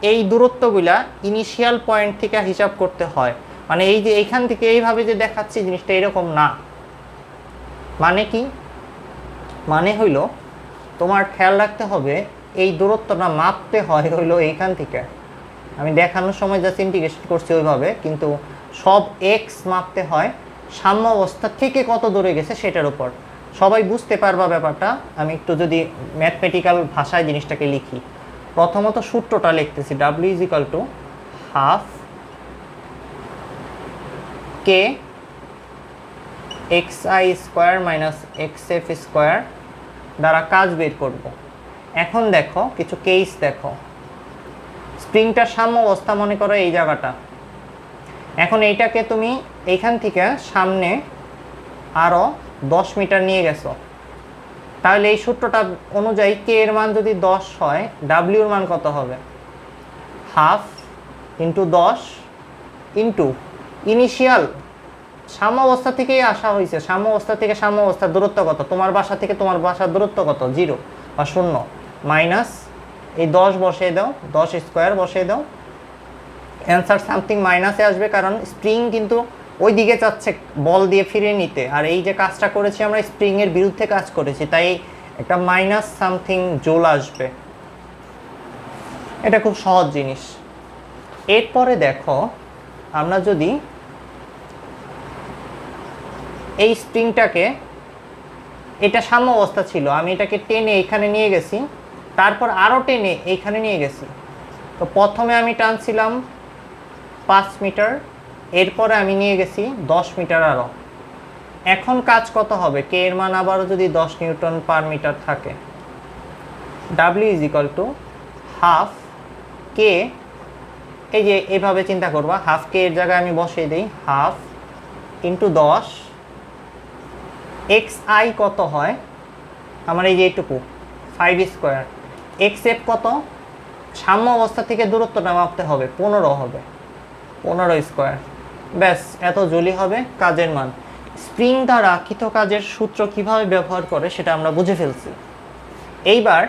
Speaker 1: এই দূরত্বগুলা ইনিশিয়াল পয়েন্ট থেকে হিসাব করতে হয়। মানে এই যে এইখান থেকে এইভাবে যে দেখাচ্ছি জিনিসটা এরকম না। মানে কি? মানে হইল তোমার খেয়াল রাখতে হবে এই দূরত্বটা মাপতে হয় হইলো এইখান থেকে। আমি দেখানোর সময় জাস্ট ইন্টিগ্রেশন করছি ওইভাবে, কিন্তু সব এক্স মাপতে হয় সাম্য অবস্থা থেকে কত দূরে গেছে সেটার উপর। সবাই বুঝতে পারবা ব্যাপারটা। আমি একটু যদি ম্যাথমেটিক্যাল ভাষায় জিনিসটাকে লিখি, প্রথমত সূত্রটা লিখতেছি, W is equal to half K x I square minus x F square দ্বারা কাজ বের করব। এখন দেখো কিছু কেস দেখো, স্প্রিংটার সাম্য অবস্থা মনে করো এই জায়গাটা। এখন এইটাকে তুমি এইখান থেকে সামনে আরও 10 মিটার নিয়ে গেছো, তাহলে এই সূত্রটা অনুযায়ী কে এর মান যদি 10 হয়, ডাব্লিউর মান কত হবে? হাফ ইন্টু 10 ইন্টু ইনিশিয়াল সাম্য অবস্থা থেকেই আসা হয়েছে, সাম্য অবস্থা থেকে সাম্য অবস্থার দূরত্ব কত? তোমার বাসা থেকে তোমার বাসার দূরত্ব কত? 0 বা 0 মাইনাস এই 10 বসিয়ে দাও, 10 স্কোয়ার বসিয়ে দাও, অ্যান্সার সামথিং মাইনাসে আসবে, কারণ স্প্রিং কিন্তু ওই দিকে চাচ্ছে বল দিয়ে ফিরিয়ে নিতে, আর এই যে কাজটা করেছি আমরা স্প্রিংয়ের বিরুদ্ধে কাজ করেছি, তাই একটা মাইনাস সামথিং জোল আসবে। এটা খুব সহজ জিনিস। এরপরে দেখো আমরা যদি এই স্প্রিংটাকে, এটা সাম্য অবস্থা ছিল, আমি এটাকে টেনে এখানে নিয়ে গেছি, তারপর আরও টেনে এইখানে নিয়ে গেছি। তো প্রথমে আমি টানছিলাম 5 মিটার, এরপরে আমি নিয়ে গেছি 10 মিটার আরও। এখন কাজ কত হবে? কে এর মান আবারও যদি 10 নিউটন পার মিটার থাকে, W is equal to half K, এই যে এভাবে চিন্তা করবা, হাফ কে এর জায়গায় আমি বসিয়ে দিই, হাফ ইন্টু 10, এক্স আই কত হয় আমার? এই যে এইটুকু 5 স্কোয়ার, এক্স এফ কত? সাম্য অবস্থা থেকে দূরত্বটা মাপতে হবে, 15 হবে, 15 স্কোয়ার। ব্যাস, এত জলি হবে কাজের মান। স্প্রিং দ্বারা কৃত কাজের সূত্র কিভাবে ব্যবহার করে সেটা আমরা বুঝে ফেলছি। এইবার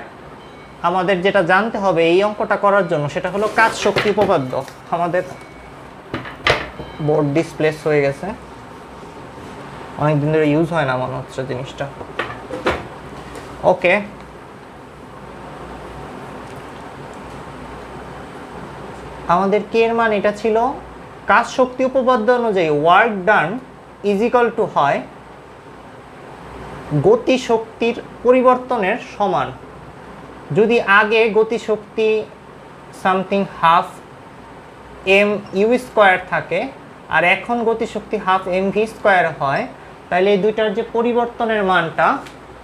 Speaker 1: আমাদের যেটা জানতে হবে এই অঙ্কটা করার জন্য, সেটা হলো কাজ শক্তি উপপাদ্য। আমাদের বোর্ড ডিসপ্লেস হয়ে গেছে, অনেকদিন ধরে ইউজ হয় না মনে হচ্ছে জিনিসটা। ওকে, আমাদের কে এর মান এটা ছিল, কাজ শক্তি উপপাদ্য অনুযায়ী work done is equal to হয় গতি শক্তির পরিবর্তনের সমান। যদি আগে গতি শক্তি something half m u square থাকে, আর এখন গতি শক্তি হাফ এম ভি স্কোয়ার হয়, তাহলে এই দুইটার যে পরিবর্তনের মানটা,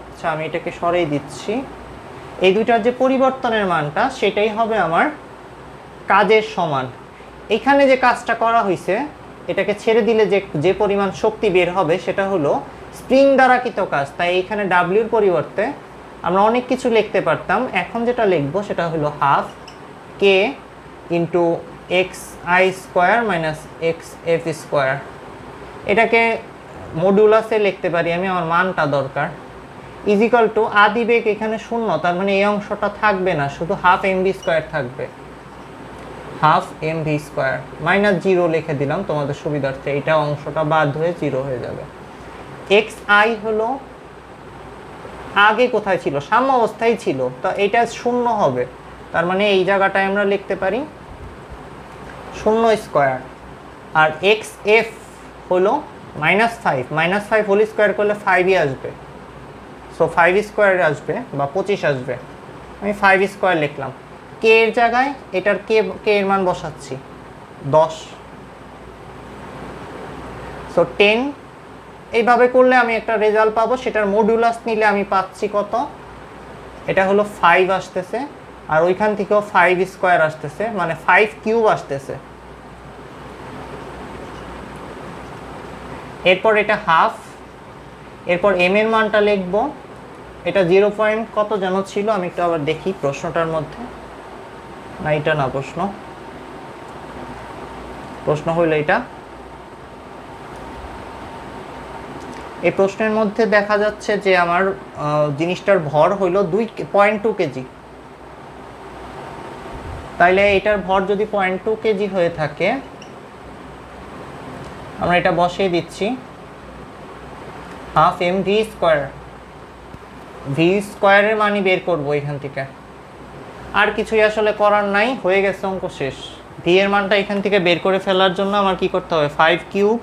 Speaker 1: আচ্ছা আমি এটাকে সরিয়ে দিচ্ছি, এই দুইটার যে পরিবর্তনের মানটা সেটাই হবে আমার কাজের সমান। এখানে যে কাজটা করা হয়েছে, এটাকে ছেড়ে দিলে যে পরিমাণ শক্তি বের হবে সেটা হলো স্প্রিং দ্বারা কৃত কাজ। তাই এখানে ডাব্লিউর পরিবর্তে আমরা অনেক কিছু লিখতে পারতাম, এখন যেটা লিখবো সেটা হলো half K into x I square minus x F square. এটাকে মডুলাসে লিখতে পারি আমি, আমার মানটা দরকার, ইজিক্যাল টু আদি বেগ এখানে 0, তার মানে এই অংশটা থাকবে না, শুধু হাফ এম ভি স্কোয়ার থাকবে, half M V square minus 0 লিখে দিলাম তোমাদের সুবিধার্থে, এটা অংশটা বাদ হয়ে 0 হয়ে যাবে। এক্স আই হলো আগে কোথায় ছিল? সাম্য অবস্থায় ছিল, তো এটা 0 হবে, তার মানে এই জায়গাটায় আমরা লিখতে পারি 0 স্কোয়ার। আর এক্স এফ হলো -5 হোল স্কোয়ার করলে 5ই আসবে, সো 5 স্কোয়ার আসবে বা 25 আসবে, আমি 5 স্কোয়ার লিখলাম। কে এর জায়গায় এটার কে এর মান বসাচ্ছি 10, সো 10। এইভাবে করলে আমি একটা রেজাল্ট পাবো, সেটার মডুলাস নিলে আমি পাচ্ছি কত? এটা হলো 5 আসতেছে, আর ওইখান থেকেও 5 স্কোয়ার আসতেছে, মানে 5 কিউব আসতেছে। এরপর এটা হাফ, এরপর এম এর মানটা লিখবো, এটা 0 পয়েন্ট কত যেন ছিল, আমি একটু আবার দেখি প্রশ্নটার মধ্যে, না এটা না, প্রশ্ন হইলো এটা, এই প্রশ্নের মধ্যে দেখা যাচ্ছে যে আমার জিনিসটার ভর হইল 2.2 কেজি, তাইলে এটার ভর যদি 0.2 কেজি হয়ে থাকে, আমরা এটা বসিয়ে দিচ্ছি, half M V square, V স্কোয়ারের মানই বের করবো এখান থেকে, আর কিছুই আসলে করার নাই, হয়ে গেছে অঙ্ক শেষ। ভি এর মানটা এখান থেকে বের করে ফেলার জন্য আমার কি করতে হবে? 5 কিউব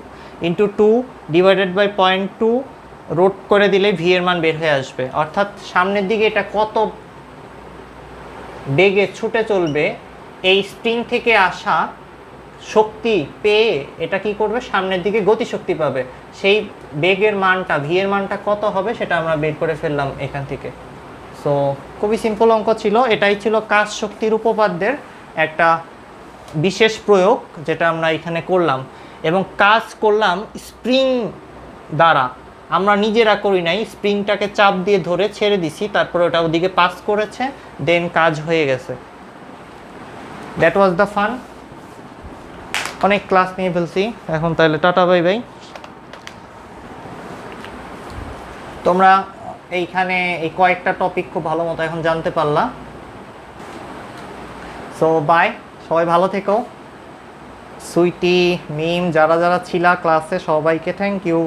Speaker 1: ইন্টু 2 ডিভাইডেড বাই 0.2 রোট করে দিলে ভি এর মান বের হয়ে আসবে। অর্থাৎ সামনের দিকে এটা কত বেগে ছুটে চলবে, এই স্প্রিং থেকে আসা শক্তি পেয়ে এটা কি করবে? সামনের দিকে গতিশক্তি পাবে, সেই বেগের মানটা ভি এর মানটা কত হবে সেটা আমরা বের করে ফেললাম এখান থেকে। সো খুবই সিম্পল অঙ্ক ছিল, এটাই ছিল কাজ শক্তির উপপাদ্যের একটা বিশেষ প্রয়োগ যেটা আমরা এখানে করলাম, এবং কাজ করলাম স্প্রিং দ্বারা, আমরা নিজেরা করি নাই, স্প্রিংটাকে চাপ দিয়ে ধরে ছেড়ে দিছি, তারপরে ওটা ওদিকে পাস করেছে, দেন কাজ হয়ে গেছে। That was the fun. অনেক ক্লাস নিয়ে ফেলছি এখন, তাহলে টাটা বাই বাই। তোমরা এইখানে এই কয়েকটা টপিক খুব ভালো মতো এখন জানতে পারলা। সো বাই, সবাই ভালো থেকো। সুইটি, মিম, যারা যারা ছিলা ক্লাসে সবাইকে থ্যাংক ইউ।